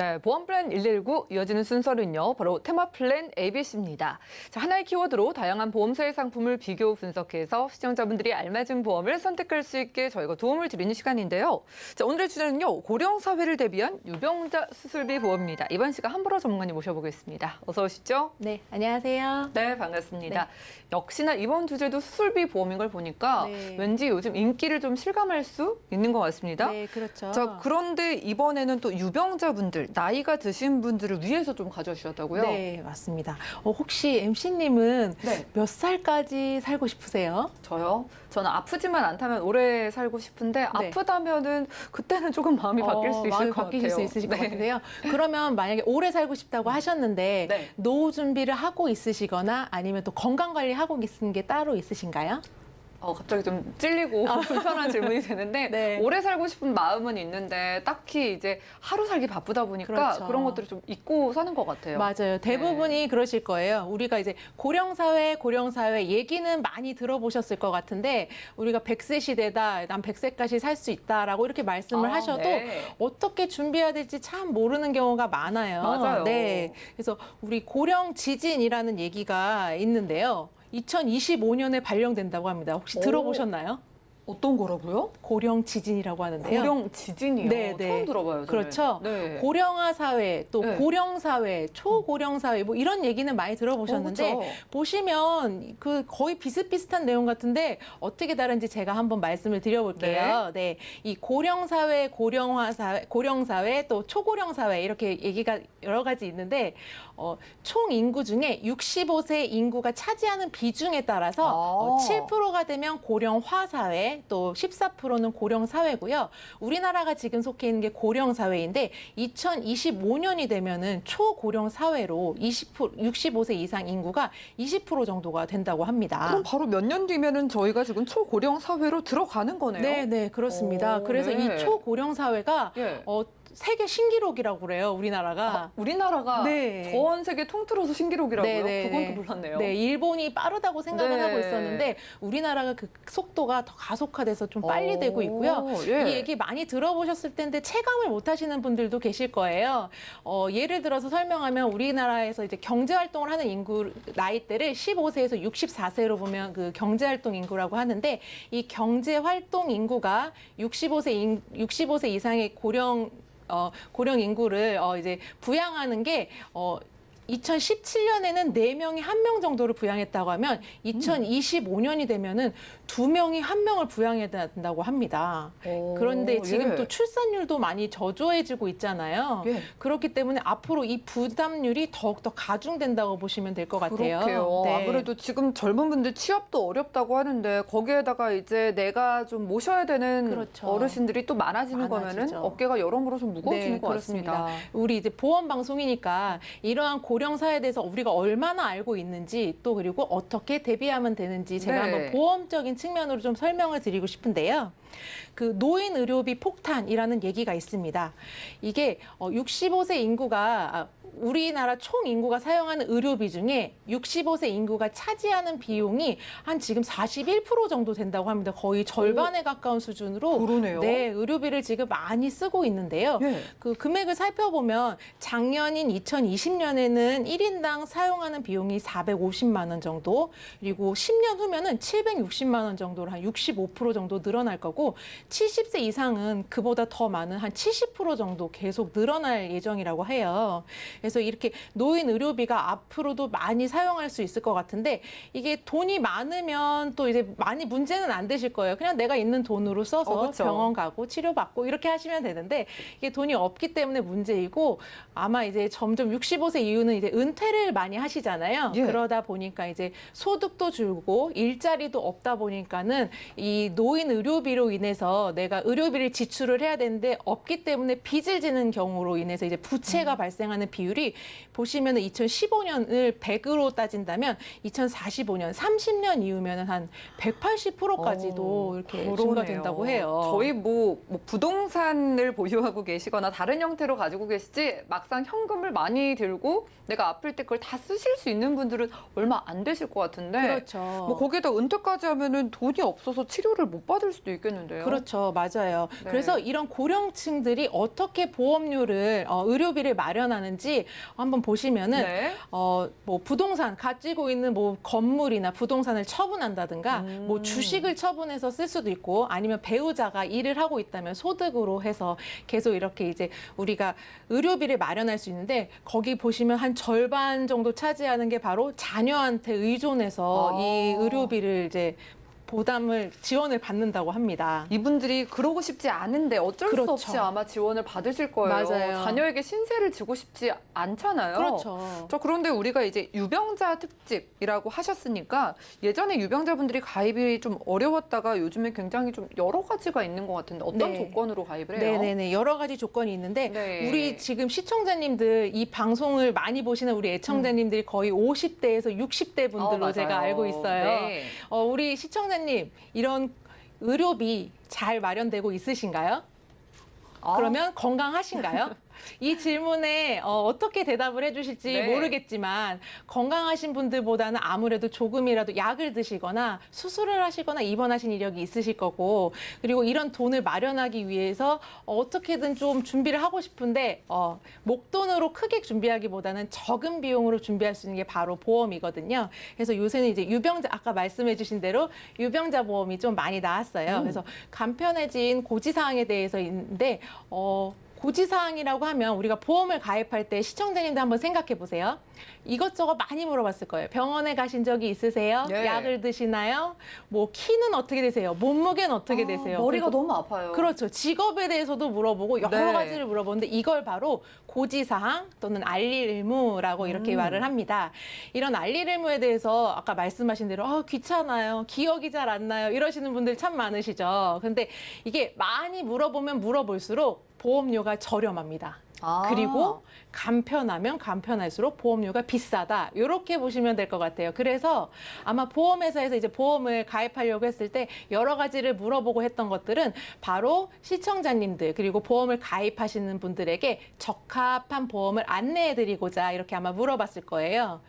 네, 보험 플랜 119 이어지는 순서는요. 바로 테마 플랜 ABC입니다. 자, 하나의 키워드로 다양한 보험사의 상품을 비교 분석해서 시청자분들이 알맞은 보험을 선택할 수 있게 저희가 도움을 드리는 시간인데요. 자, 오늘의 주제는요. 고령 사회를 대비한 유병자 수술비 보험입니다. 이번 시간 한보라 전문가님 모셔보겠습니다. 어서 오시죠. 네, 안녕하세요. 네, 반갑습니다. 네. 역시나 이번 주제도 수술비 보험인 걸 보니까 네. 왠지 요즘 인기를 좀 실감할 수 있는 것 같습니다. 네, 그렇죠. 자, 그런데 이번에는 또 유병자분들, 나이가 드신 분들을 위해서 좀 가져주셨다고요? 네, 맞습니다. 혹시 MC님은 네. 몇 살까지 살고 싶으세요? 저요? 저는 아프지만 않다면 오래 살고 싶은데 아프다면은 그때는 조금 마음이 바뀔 수 있을 마음이 것 바뀌실 같아요. 수 있으실 것 네. 같으세요. 그러면 만약에 오래 살고 싶다고 하셨는데 네. 노후 준비를 하고 있으시거나 아니면 또 건강 관리 하고 계시는 게 따로 있으신가요? 갑자기 좀 찔리고 불편한 질문이 되는데 네. 오래 살고 싶은 마음은 있는데 딱히 이제 하루 살기 바쁘다 보니까 그렇죠. 그런 것들을 좀 잊고 사는 것 같아요. 맞아요. 대부분이 그러실 거예요. 우리가 이제 고령사회 얘기는 많이 들어보셨을 것 같은데 우리가 100세 시대다, 난 100세까지 살 수 있다라고 이렇게 말씀을 하셔도 네. 어떻게 준비해야 될지 참 모르는 경우가 많아요. 맞아요. 네. 그래서 우리 고령 지진이라는 얘기가 있는데요. 2025년에 발령된다고 합니다. 혹시 오. 들어보셨나요? 어떤 거라고요? 고령 지진이라고 하는데요. 고령 지진이요? 네, 네. 처음 들어봐요. 저는. 그렇죠. 네. 고령화 사회, 또 네. 고령 사회, 초고령 사회 뭐 이런 얘기는 많이 들어보셨는데 그렇죠. 보시면 그 거의 비슷비슷한 내용 같은데 어떻게 다른지 제가 한번 말씀을 드려볼게요. 네. 이 고령 사회, 고령화 사회, 고령 사회, 또 초고령 사회 이렇게 얘기가 여러 가지 있는데 총 인구 중에 65세 인구가 차지하는 비중에 따라서 7%가 되면 고령화 사회, 또 14%는 고령 사회고요. 우리나라가 지금 속해 있는 게 고령 사회인데 2025년이 되면은 초고령 사회로 65세 이상 인구가 20% 정도가 된다고 합니다. 그럼 바로 몇 년 뒤면은 저희가 지금 초고령 사회로 들어가는 거네요. 네, 네, 그렇습니다. 오, 그래서 네. 이 초고령 사회가 예. 세계 신기록이라고 그래요, 우리나라가. 우리나라가 네. 전 세계 통틀어서 신기록이라고요? 네, 네, 그건 네. 또 몰랐네요. 네, 일본이 빠르다고 생각은 네. 하고 있었는데 우리나라가 그 속도가 더 가속화돼서 좀 빨리 되고 있고요. 예. 이 얘기 많이 들어보셨을 텐데 체감을 못 하시는 분들도 계실 거예요. 예를 들어서 설명하면 우리나라에서 이제 경제활동을 하는 인구 나이대를 15세에서 64세로 보면 그 경제활동 인구라고 하는데 이 경제활동 인구가 65세 이상의 고령 인구를 이제 부양하는 게 2017년에는 4명이 1명 정도를 부양했다고 하면 2025년이 되면은 2명이 1명을 부양해야 된다고 합니다. 그런데 지금 또 출산율도 많이 저조해지고 있잖아요. 예. 그렇기 때문에 앞으로 이 부담률이 더욱더 가중된다고 보시면 될 것 같아요. 그렇게요. 네. 아무래도 지금 젊은 분들 취업도 어렵다고 하는데 거기에다가 이제 내가 좀 모셔야 되는 그렇죠. 어르신들이 또 많아지는 거면은 많아지죠. 어깨가 여러모로 좀 무거워지는 네, 것 같습니다. 우리 이제 보험 방송이니까 이러한 고령 사회에 대해서 우리가 얼마나 알고 있는지 또 그리고 어떻게 대비하면 되는지 제가 네. 한번 보험적인 측면으로 좀 설명을 드리고 싶은데요. 그 노인 의료비 폭탄이라는 얘기가 있습니다. 이게 65세 인구가 우리나라 총 인구가 사용하는 의료비 중에 65세 인구가 차지하는 비용이 한 지금 41% 정도 된다고 합니다. 거의 절반에 가까운 수준으로 그러네요. 네, 의료비를 지금 많이 쓰고 있는데요. 예. 그 금액을 살펴보면 작년인 2020년에는 1인당 사용하는 비용이 450만 원 정도, 그리고 10년 후면은 760만 원 정도로 한 65% 정도 늘어날 거고 70세 이상은 그보다 더 많은 한 70% 정도 계속 늘어날 예정이라고 해요. 그래서 이렇게 노인 의료비가 앞으로도 많이 사용할 수 있을 것 같은데 이게 돈이 많으면 또 이제 많이 문제는 안 되실 거예요. 그냥 내가 있는 돈으로 써서 그렇죠. 병원 가고 치료받고 이렇게 하시면 되는데 이게 돈이 없기 때문에 문제이고 아마 이제 점점 65세 이후는 이제 은퇴를 많이 하시잖아요. 예. 그러다 보니까 이제 소득도 줄고 일자리도 없다 보니까는 이 노인 의료비로 인해서 내가 의료비를 지출을 해야 되는데 없기 때문에 빚을 지는 경우로 인해서 이제 부채가 발생하는 비율이 보시면은 2015년을 100으로 따진다면 2045년 30년 이후면은 한 180%까지도 이렇게 그러네요. 증가된다고 해요. 저희 뭐 부동산을 보유하고 계시거나 다른 형태로 가지고 계시지 막상 현금을 많이 들고 내가 아플 때 그걸 다 쓰실 수 있는 분들은 얼마 안 되실 것 같은데 그렇죠. 뭐 거기에다 은퇴까지 하면은 돈이 없어서 치료를 못 받을 수도 있겠는데요. 있는데요. 그렇죠. 맞아요. 네. 그래서 이런 고령층들이 어떻게 보험료를, 의료비를 마련하는지 한번 보시면은, 네. 뭐 부동산, 가지고 있는 뭐 건물이나 부동산을 처분한다든가, 뭐 주식을 처분해서 쓸 수도 있고, 아니면 배우자가 일을 하고 있다면 소득으로 해서 계속 이렇게 이제 우리가 의료비를 마련할 수 있는데, 거기 보시면 한 절반 정도 차지하는 게 바로 자녀한테 의존해서 이 의료비를 이제 지원을 받는다고 합니다. 이분들이 그러고 싶지 않은데 어쩔 그렇죠. 수 없이 아마 지원을 받으실 거예요. 맞아요. 자녀에게 신세를 지고 싶지 않잖아요. 그렇죠. 자, 그런데 우리가 이제 유병자 특집이라고 하셨으니까 예전에 유병자분들이 가입이 좀 어려웠다가 요즘에 굉장히 좀 여러 가지가 있는 것 같은데 어떤 네. 조건으로 가입을 해요? 네네네. 여러 가지 조건이 있는데 네. 우리 지금 시청자님들 이 방송을 많이 보시는 우리 애청자님들이 거의 50대에서 60대 분들로 맞아요. 제가 알고 있어요. 네. 우리 시청자님 이런 의료비 잘 마련되고 있으신가요? 그러면 건강하신가요? 이 질문에 어떻게 대답을 해주실지 네. 모르겠지만 건강하신 분들보다는 아무래도 조금이라도 약을 드시거나 수술을 하시거나 입원하신 이력이 있으실 거고 그리고 이런 돈을 마련하기 위해서 어떻게든 좀 준비를 하고 싶은데 목돈으로 크게 준비하기보다는 적은 비용으로 준비할 수 있는 게 바로 보험이거든요. 그래서 요새는 이제 유병자 아까 말씀해 주신 대로 유병자 보험이 좀 많이 나왔어요. 그래서 간편해진 고지사항에 대해서인데 고지사항이라고 하면 우리가 보험을 가입할 때 시청자님들 한번 생각해 보세요. 이것저것 많이 물어봤을 거예요. 병원에 가신 적이 있으세요? 네. 약을 드시나요? 뭐 키는 어떻게 되세요? 몸무게는 어떻게 되세요? 머리가 그리고 너무 아파요. 그렇죠. 직업에 대해서도 물어보고 여러 네. 가지를 물어보는데 이걸 바로 고지사항 또는 알릴 의무라고 이렇게 말을 합니다. 이런 알릴 의무에 대해서 아까 말씀하신 대로 귀찮아요. 기억이 잘 안 나요. 이러시는 분들 참 많으시죠. 근데 이게 많이 물어보면 물어볼수록 보험료가 저렴합니다. 그리고 간편하면 간편할수록 보험료가 비싸다. 이렇게 보시면 될 것 같아요. 그래서 아마 보험회사에서 이제 보험을 가입하려고 했을 때 여러 가지를 물어보고 했던 것들은 바로 시청자님들 그리고 보험을 가입하시는 분들에게 적합한 보험을 안내해드리고자 이렇게 아마 물어봤을 거예요.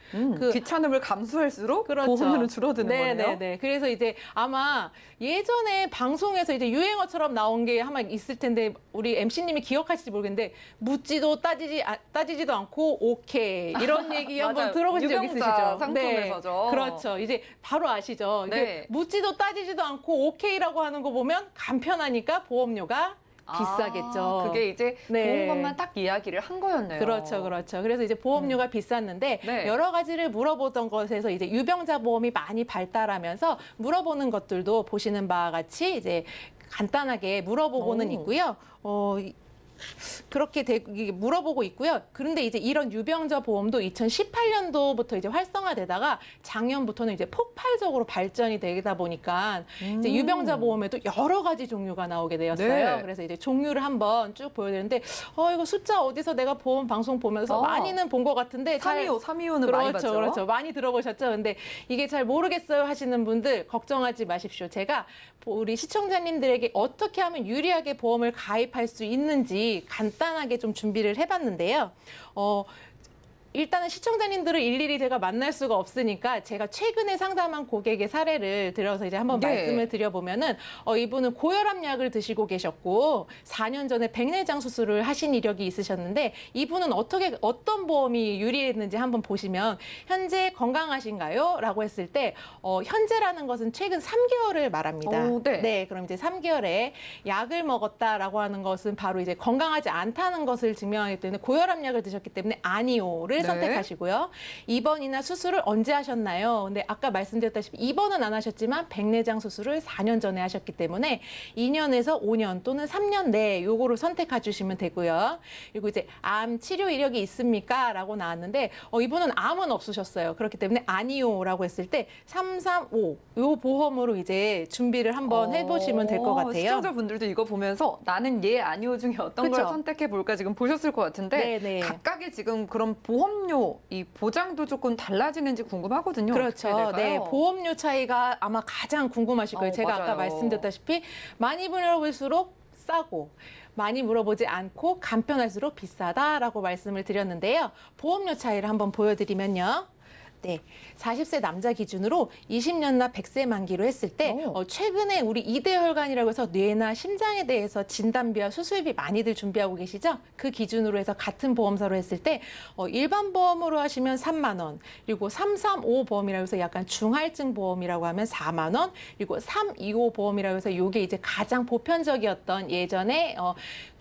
귀찮음을 감수할수록 그렇죠. 보험료는 줄어드는 거네요. 네네네. 그래서 이제 아마 예전에 방송에서 이제 유행어처럼 나온 게 아마 있을 텐데 우리 MC님이 기억하실지 모르겠는데 묻지도 따지지도 않고 오케이 이런 얘기 한번 맞아요. 들어보신 적 유병자 있으시죠? 상품에서죠. 네. 그렇죠. 이제 바로 아시죠? 네. 이게 묻지도 따지지도 않고 오케이라고 하는 거 보면 간편하니까 보험료가 비싸겠죠. 그게 이제 네. 좋은 것만 딱 이야기를 한 거였네요. 그렇죠, 그렇죠. 그래서 이제 보험료가 비쌌는데 네. 여러 가지를 물어보던 것에서 이제 유병자 보험이 많이 발달하면서 물어보는 것들도 보시는 바와 같이 이제 간단하게 물어보고는 있고요. 그렇게 물어보고 있고요. 그런데 이제 이런 유병자 보험도 2018년도부터 이제 활성화되다가 작년부터는 이제 폭발적으로 발전이 되다 보니까 이제 유병자 보험에도 여러 가지 종류가 나오게 되었어요. 네. 그래서 이제 종류를 한번 쭉 보여드리는데 이거 숫자 어디서 내가 보험 방송 보면서 많이는 본 것 같은데 325는 많이 봤죠. 그렇죠. 많이 들어보셨죠. 근데 이게 잘 모르겠어요 하시는 분들 걱정하지 마십시오. 제가 우리 시청자님들에게 어떻게 하면 유리하게 보험을 가입할 수 있는지 간단하게 좀 준비를 해봤는데요. 일단은 시청자님들을 일일이 제가 만날 수가 없으니까 제가 최근에 상담한 고객의 사례를 들어서 이제 한번 네. 말씀을 드려보면은 이분은 고혈압 약을 드시고 계셨고 4년 전에 백내장 수술을 하신 이력이 있으셨는데 이분은 어떤 보험이 유리했는지 한번 보시면 현재 건강하신가요? 라고 했을 때 현재라는 것은 최근 3개월을 말합니다. 네. 그럼 이제 3개월에 약을 먹었다라고 하는 것은 바로 이제 건강하지 않다는 것을 증명하기 때문에 고혈압 약을 드셨기 때문에 아니오를 선택하시고요. 입원이나 수술을 언제 하셨나요? 근데 아까 말씀드렸다시피 입원은 안 하셨지만 백내장 수술을 4년 전에 하셨기 때문에 2년에서 5년 또는 3년 내에 요거를 선택해 주시면 되고요. 그리고 이제 암 치료 이력이 있습니까? 라고 나왔는데 이분은 암은 없으셨어요. 그렇기 때문에 아니오라고 했을 때 335 요 보험으로 이제 준비를 한번 해보시면 될 것 같아요. 시청자분들도 이거 보면서 나는 예, 아니오 중에 어떤 걸 그쵸? 선택해 볼까 지금 보셨을 것 같은데 네네. 각각의 지금 그런 보험료 이 보장도 조금 달라지는지 궁금하거든요. 그렇죠. 어떻게 될까요? 네, 보험료 차이가 아마 가장 궁금하실 거예요. 제가 맞아요. 아까 말씀드렸다시피 많이 물어볼수록 싸고 많이 물어보지 않고 간편할수록 비싸다라고 말씀을 드렸는데요. 보험료 차이를 한번 보여드리면요. 네, 40세 남자 기준으로 20년나 100세 만기로 했을 때 최근에 우리 이대혈관이라고 해서 뇌나 심장에 대해서 진단비와 수술비 많이들 준비하고 계시죠? 그 기준으로 해서 같은 보험사로 했을 때 일반 보험으로 하시면 3만 원, 그리고 335 보험이라고 해서 약간 중할증 보험이라고 하면 4만 원, 그리고 325 보험이라고 해서 이게 이제 가장 보편적이었던 예전에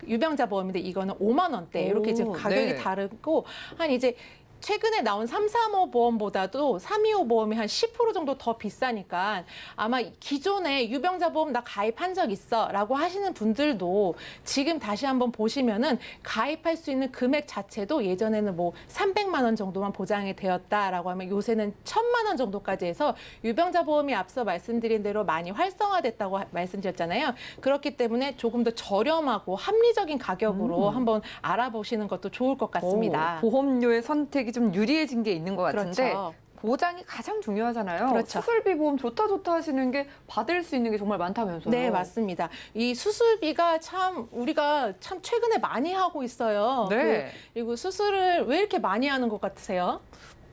유병자 보험인데 이거는 5만 원대 이렇게 이제 가격이 다르고 한 이제 최근에 나온 335 보험보다도 325 보험이 한 10% 정도 더 비싸니까 아마 기존에 유병자 보험 나 가입한 적 있어 라고 하시는 분들도 지금 다시 한번 보시면은 가입할 수 있는 금액 자체도 예전에는 뭐 300만 원 정도만 보장이 되었다라고 하면 요새는 1,000만 원 정도까지 해서 유병자 보험이 앞서 말씀드린 대로 많이 활성화됐다고 말씀드렸잖아요. 그렇기 때문에 조금 더 저렴하고 합리적인 가격으로 한번 알아보시는 것도 좋을 것 같습니다. 보험료의 선택이 좀 유리해진 게 있는 것 같은데 그렇죠. 보장이 가장 중요하잖아요. 그렇죠. 수술비 보험 좋다 하시는 게 받을 수 있는 게 정말 많다면서요. 네, 맞습니다. 이 수술비가 참 우리가 참 최근에 많이 하고 있어요. 네. 그리고 수술을 왜 이렇게 많이 하는 것 같으세요?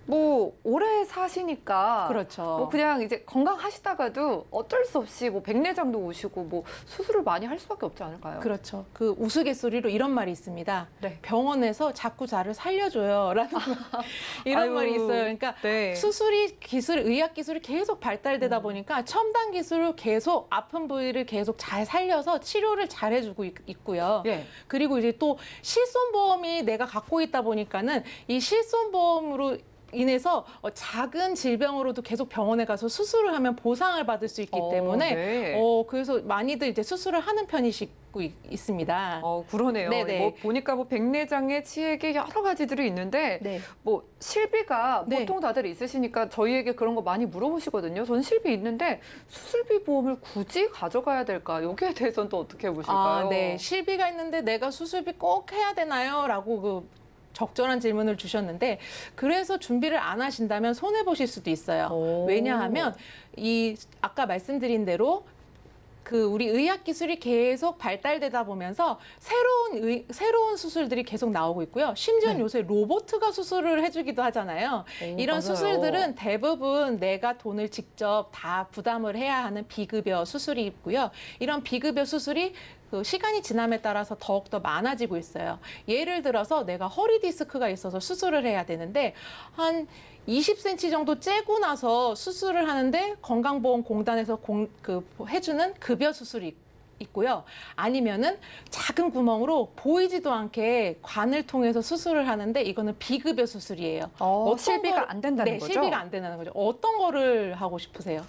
뭐 오래 사시니까 그렇죠. 뭐 그냥 이제 건강하시다가도 어쩔 수 없이 뭐 백내장도 오시고 뭐 수술을 많이 할 수밖에 없지 않을까요? 그렇죠. 그 우스갯소리로 이런 말이 있습니다. 네. 병원에서 자꾸 저를 살려줘요라는 이런 아유, 말이 있어요. 그러니까 네. 의학 기술이 계속 발달되다 보니까 첨단 기술을 계속 아픈 부위를 계속 잘 살려서 치료를 잘 해주고 있고요. 예. 그리고 이제 또 실손보험이 내가 갖고 있다 보니까는 이 실손보험으로 인해서 작은 질병으로도 계속 병원에 가서 수술을 하면 보상을 받을 수 있기 때문에 네. 그래서 많이들 이제 수술을 하는 편이시고 있습니다. 그러네요. 네네. 뭐 보니까 뭐 백내장에 치액에 여러 가지들이 있는데 네. 뭐 실비가 네. 보통 다들 있으시니까 저희에게 그런 거 많이 물어보시거든요. 저는 실비 있는데 수술비 보험을 굳이 가져가야 될까? 여기에 대해서는 또 어떻게 보실까요? 네. 실비가 있는데 내가 수술비 꼭 해야 되나요? 라고 적절한 질문을 주셨는데 그래서 준비를 안 하신다면 손해 보실 수도 있어요. 왜냐하면 아까 말씀드린 대로 우리 의학 기술이 계속 발달되다 보면서 새로운 수술들이 계속 나오고 있고요. 심지어는 요새 로봇가 수술을 해주기도 하잖아요. 이런 맞아요. 수술들은 대부분 내가 돈을 직접 다 부담을 해야 하는 비급여 수술이 있고요. 이런 비급여 수술이 시간이 지남에 따라서 더욱더 많아지고 있어요. 예를 들어서 내가 허리 디스크가 있어서 수술을 해야 되는데 한 20cm 정도 째고 나서 수술을 하는데 건강보험공단에서 해주는 급여 수술이 있고요. 아니면은 작은 구멍으로 보이지도 않게 관을 통해서 수술을 하는데 이거는 비급여 수술이에요. 실비가 안 된다는 거죠? 실비가 안 된다는 거죠. 어떤 거를 하고 싶으세요?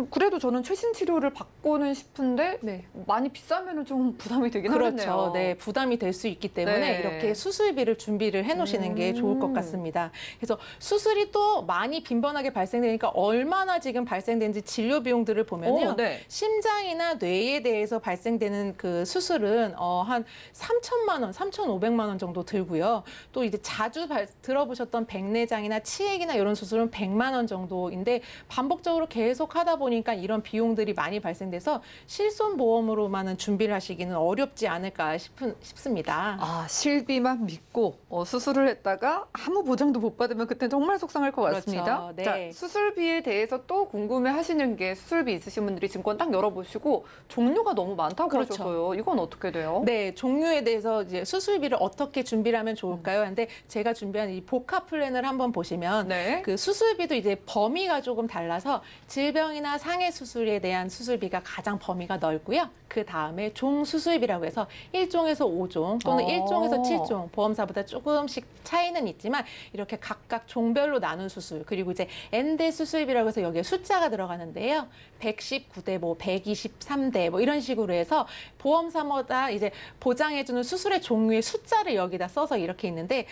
그래도 저는 최신 치료를 받고는 싶은데 네. 많이 비싸면 좀 부담이 되긴 그렇죠. 하겠네요. 네, 부담이 될 수 있기 때문에 네. 이렇게 수술비를 준비를 해놓으시는 게 좋을 것 같습니다. 그래서 수술이 또 많이 빈번하게 발생되니까 얼마나 지금 발생되는지 진료 비용들을 보면요. 네. 심장이나 뇌에 대해서 발생되는 그 수술은 한 3천만 원, 3,500만 원 정도 들고요. 또 이제 자주 들어보셨던 백내장이나 치액이나 이런 수술은 100만 원 정도인데 반복적으로 계속 하다 보니까 이런 비용들이 많이 발생돼서 실손보험으로만은 준비를 하시기는 어렵지 않을까 싶습니다. 실비만 믿고 수술을 했다가 아무 보장도 못 받으면 그때 정말 속상할 것 그렇죠. 같습니다. 네. 자, 수술비에 대해서 또 궁금해 하시는 게 수술비 있으신 분들이 증권 딱 열어보시고 종류가 너무 많다고 그렇죠. 하셔서요. 이건 어떻게 돼요? 네, 종류에 대해서 이제 수술비를 어떻게 준비를 하면 좋을까요? 근데 제가 준비한 이 복합 플랜을 한번 보시면 네. 그 수술비도 이제 범위가 조금 달라서 질병이나 상해 수술에 대한 수술비가 가장 범위가 넓고요. 그 다음에 종 수술비라고 해서 1종에서 5종 또는 1종에서 7종 보험사보다 조금씩 차이는 있지만 이렇게 각각 종별로 나눈 수술 그리고 이제 N대 수술비라고 해서 여기에 숫자가 들어가는데요. 119대 123대 이런 식으로 해서 보험사마다 이제 보장해주는 수술의 종류의 숫자를 여기다 써서 이렇게 있는데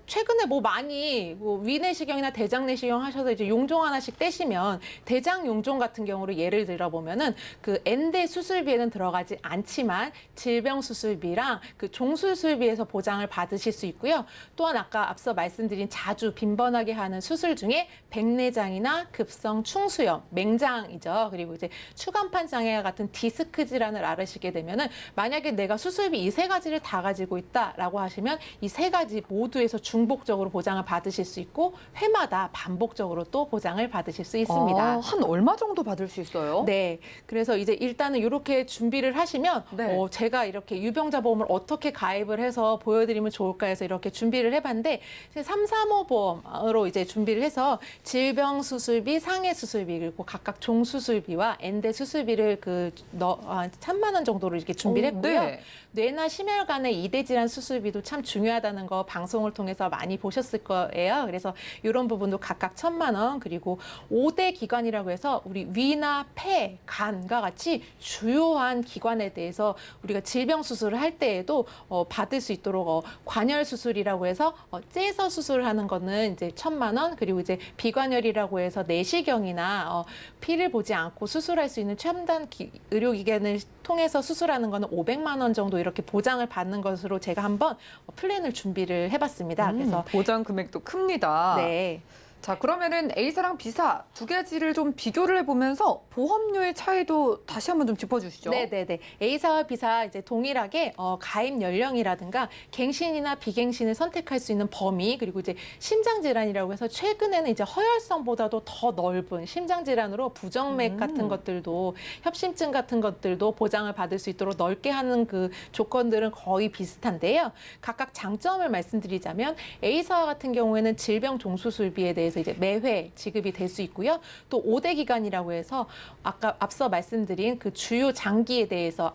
최근에 많이 위내시경이나 대장내시경 하셔서 이제 용종 하나씩 떼시면 대장 용종 같은 경우로 예를 들어 보면은 그 N대 수술비에는 들어가지 않지만 질병 수술비랑 그 종수술비에서 보장을 받으실 수 있고요. 또한 아까 앞서 말씀드린 자주 빈번하게 하는 수술 중에 백내장이나 급성 충수염, 맹장이죠. 그리고 이제 추간판 장애와 같은 디스크 질환을 앓으시게 되면은 만약에 내가 수술비 이 세 가지를 다 가지고 있다라고 하시면 이 세 가지 모두에서 중복적으로 보장을 받으실 수 있고 회마다 반복적으로 또 보장을 받으실 수 있습니다. 한 얼마 정도 받을 수 있어요? 네, 그래서 이제 일단은 이렇게 준비를 하시면 네. 제가 이렇게 유병자 보험을 어떻게 가입을 해서 보여드리면 좋을까 해서 이렇게 준비를 해봤는데 335 보험으로 이제 준비를 해서 질병 수술비, 상해 수술비 그리고 각각 종 수술비와 엔대 수술비를 3만 원 정도로 이렇게 준비를 했고요. 네. 뇌나 심혈관의 이대 질환 수술비도 참 중요하다는 거 방송을 통해서 많이 보셨을 거예요. 그래서 이런 부분도 각각 1,000만 원 그리고 5대 기관이라고 해서 우리 위나 폐, 간과 같이 주요한 기관에 대해서 우리가 질병 수술을 할 때에도 받을 수 있도록 관열 수술이라고 해서 째서 수술하는 거는 이제 1,000만 원 그리고 이제 비관열이라고 해서 내시경이나 피를 보지 않고 수술할 수 있는 첨단 의료기관을 통해서 수술하는 거는 500만 원 정도 이렇게 보장을 받는 것으로 제가 한번 플랜을 준비를 해봤습니다. 그래서 보장 금액도 큽니다. 네. 자, 그러면은 A사랑 B사 두 가지를 좀 비교를 해보면서 보험료의 차이도 다시 한번 좀 짚어주시죠. 네네네. A사와 B사 이제 동일하게 가입 연령이라든가 갱신이나 비갱신을 선택할 수 있는 범위 그리고 이제 심장 질환이라고 해서 최근에는 이제 허혈성보다도 더 넓은 심장 질환으로 부정맥 같은 것들도 협심증 같은 것들도 보장을 받을 수 있도록 넓게 하는 그 조건들은 거의 비슷한데요. 각각 장점을 말씀드리자면 A사 같은 경우에는 질병 종수술비에 대해서 이제 매회 지급이 될 수 있고요. 또 5대 기관이라고 해서 아까 앞서 말씀드린 그 주요 장기에 대해서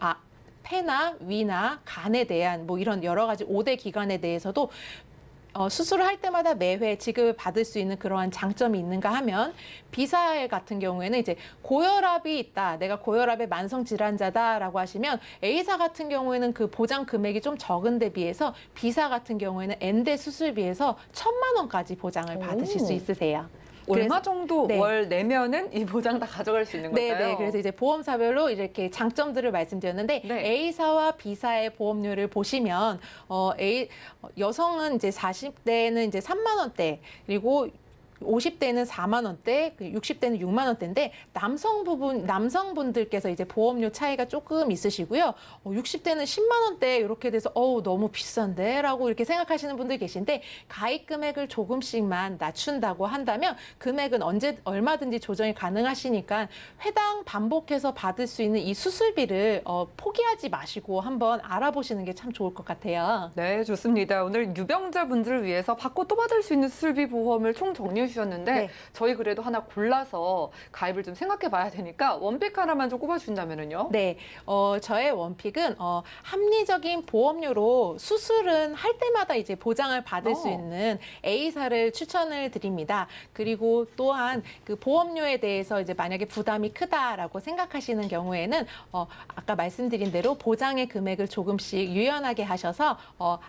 폐나 위나 간에 대한 뭐 이런 여러 가지 5대 기관에 대해서도 수술을 할 때마다 매회 지급을 받을 수 있는 그러한 장점이 있는가 하면 B사 같은 경우에는 이제 고혈압이 있다. 내가 고혈압의 만성 질환자다라고 하시면 A사 같은 경우에는 그 보장 금액이 좀 적은 데 비해서 B사 같은 경우에는 엔대 수술비에서 1,000만 원까지 보장을 받으실 수 있으세요. 얼마 정도 네. 월 내면은 이 보장 다 가져갈 수 있는 걸까요? 네. 그래서 이제 보험사별로 이렇게 장점들을 말씀드렸는데 네. A사와 B사의 보험료를 보시면 여성은 이제 40대는 이제 3만 원대 그리고 50대는 4만 원대, 60대는 6만 원대인데 남성분들께서 이제 보험료 차이가 조금 있으시고요. 60대는 10만 원대 이렇게 돼서 너무 비싼데라고 이렇게 생각하시는 분들 계신데 가입 금액을 조금씩만 낮춘다고 한다면 금액은 얼마든지 조정이 가능하시니까 회당 반복해서 받을 수 있는 이 수술비를 포기하지 마시고 한번 알아보시는 게 참 좋을 것 같아요. 네, 좋습니다. 오늘 유병자분들을 위해서 받고 또 받을 수 있는 수술비 보험을 총 정리해 주셨는데 네. 저희 그래도 하나 골라서 가입을 좀 생각해 봐야 되니까 원픽 하나만 좀 꼽아주신다면요? 네, 저의 원픽은 합리적인 보험료로 수술은 할 때마다 이제 보장을 받을 수 있는 A사를 추천을 드립니다. 그리고 또한 그 보험료에 대해서 이제 만약에 부담이 크다라고 생각하시는 경우에는 아까 말씀드린 대로 보장의 금액을 조금씩 유연하게 하셔서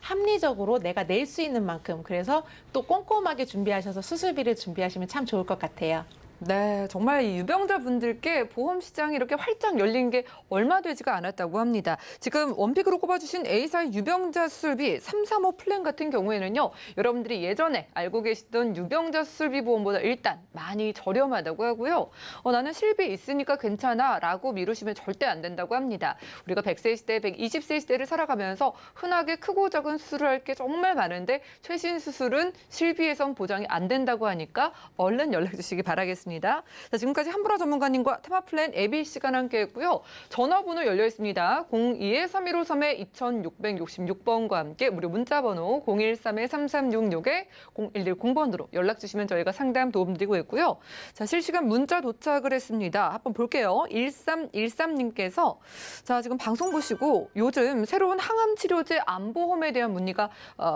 합리적으로 내가 낼 수 있는 만큼 그래서 또 꼼꼼하게 준비하셔서 수술비를 준비하시면 참 좋을 것 같아요. 네, 정말 이 유병자분들께 보험 시장이 이렇게 활짝 열린 게 얼마 되지가 않았다고 합니다. 지금 원픽으로 꼽아주신 A사의 유병자 수술비 335 플랜 같은 경우에는요. 여러분들이 예전에 알고 계시던 유병자 수술비 보험보다 일단 많이 저렴하다고 하고요. 나는 실비 있으니까 괜찮아 라고 미루시면 절대 안 된다고 합니다. 우리가 100세 시대, 120세 시대를 살아가면서 흔하게 크고 작은 수술을 할 게 정말 많은데 최신 수술은 실비에선 보장이 안 된다고 하니까 얼른 연락 주시기 바라겠습니다. 자, 지금까지 한보라 전문가님과 테마플랜 ABC가 함께했고요. 전화번호 열려 있습니다. 02-3153-2666번과 함께 무료 문자번호 013-3366-0110번으로 연락 주시면 저희가 상담 도움드리고 있고요. 자, 실시간 문자 도착을 했습니다. 한번 볼게요. 1313님께서 자, 지금 방송 보시고 요즘 새로운 항암 치료제 암보험에 대한 문의가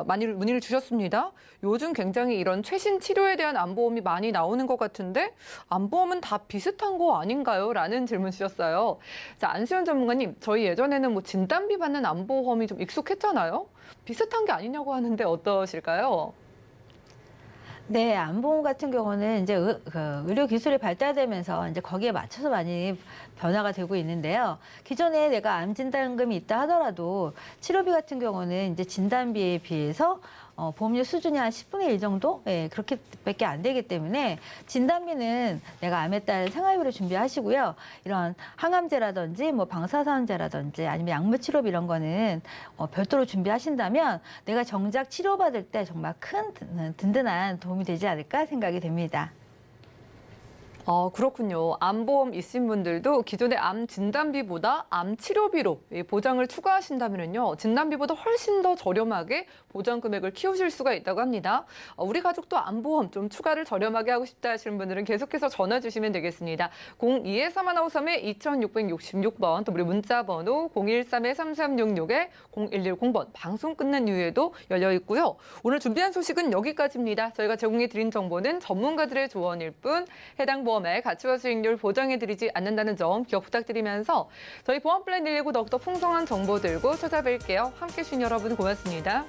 많이 문의를 주셨습니다. 요즘 굉장히 이런 최신 치료에 대한 암보험이 많이 나오는 것 같은데 암보험은 다 비슷한 거 아닌가요? 라는 질문 주셨어요. 자, 안수연 전문가님, 저희 예전에는 뭐 진단비 받는 암보험이 좀 익숙했잖아요. 비슷한 게 아니냐고 하는데 어떠실까요? 네, 암보험 같은 경우는 이제 의료 기술이 발달되면서 이제 거기에 맞춰서 많이 변화가 되고 있는데요. 기존에 내가 암 진단금이 있다 하더라도 치료비 같은 경우는 이제 진단비에 비해서 보험료 수준이 한 10분의 1 정도? 예, 그렇게밖에 안 되기 때문에 진단비는 내가 암에 따른 생활비로 준비하시고요. 이런 항암제라든지 뭐 방사선제라든지 아니면 약물 치료비 이런 거는 별도로 준비하신다면 내가 정작 치료받을 때 정말 큰 든든한 도움이 되지 않을까 생각이 됩니다. 그렇군요. 암보험 있으신 분들도 기존의 암 진단비보다 암 치료비로 보장을 추가하신다면요. 진단비보다 훨씬 더 저렴하게 보장 금액을 키우실 수가 있다고 합니다. 우리 가족도 암보험 좀 추가를 저렴하게 하고 싶다 하시는 분들은 계속해서 전화 주시면 되겠습니다. 02-4153-2666번 또 우리 문자 번호 013-3366-0110번 방송 끝난 이후에도 열려 있고요. 오늘 준비한 소식은 여기까지입니다. 저희가 제공해 드린 정보는 전문가들의 조언일 뿐 해당 보험의 가치와 수익률 보장해드리지 않는다는 점 기억 부탁드리면서 저희 보험 플랜 119 더욱더 풍성한 정보 들고 찾아뵐게요. 함께해 주신 여러분 고맙습니다.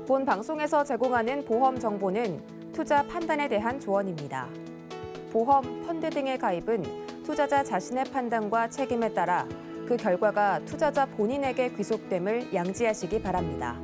본 방송에서 제공하는 보험 정보는 투자 판단에 대한 조언입니다. 보험, 펀드 등의 가입은 투자자 자신의 판단과 책임에 따라 그 결과가 투자자 본인에게 귀속됨을 양지하시기 바랍니다.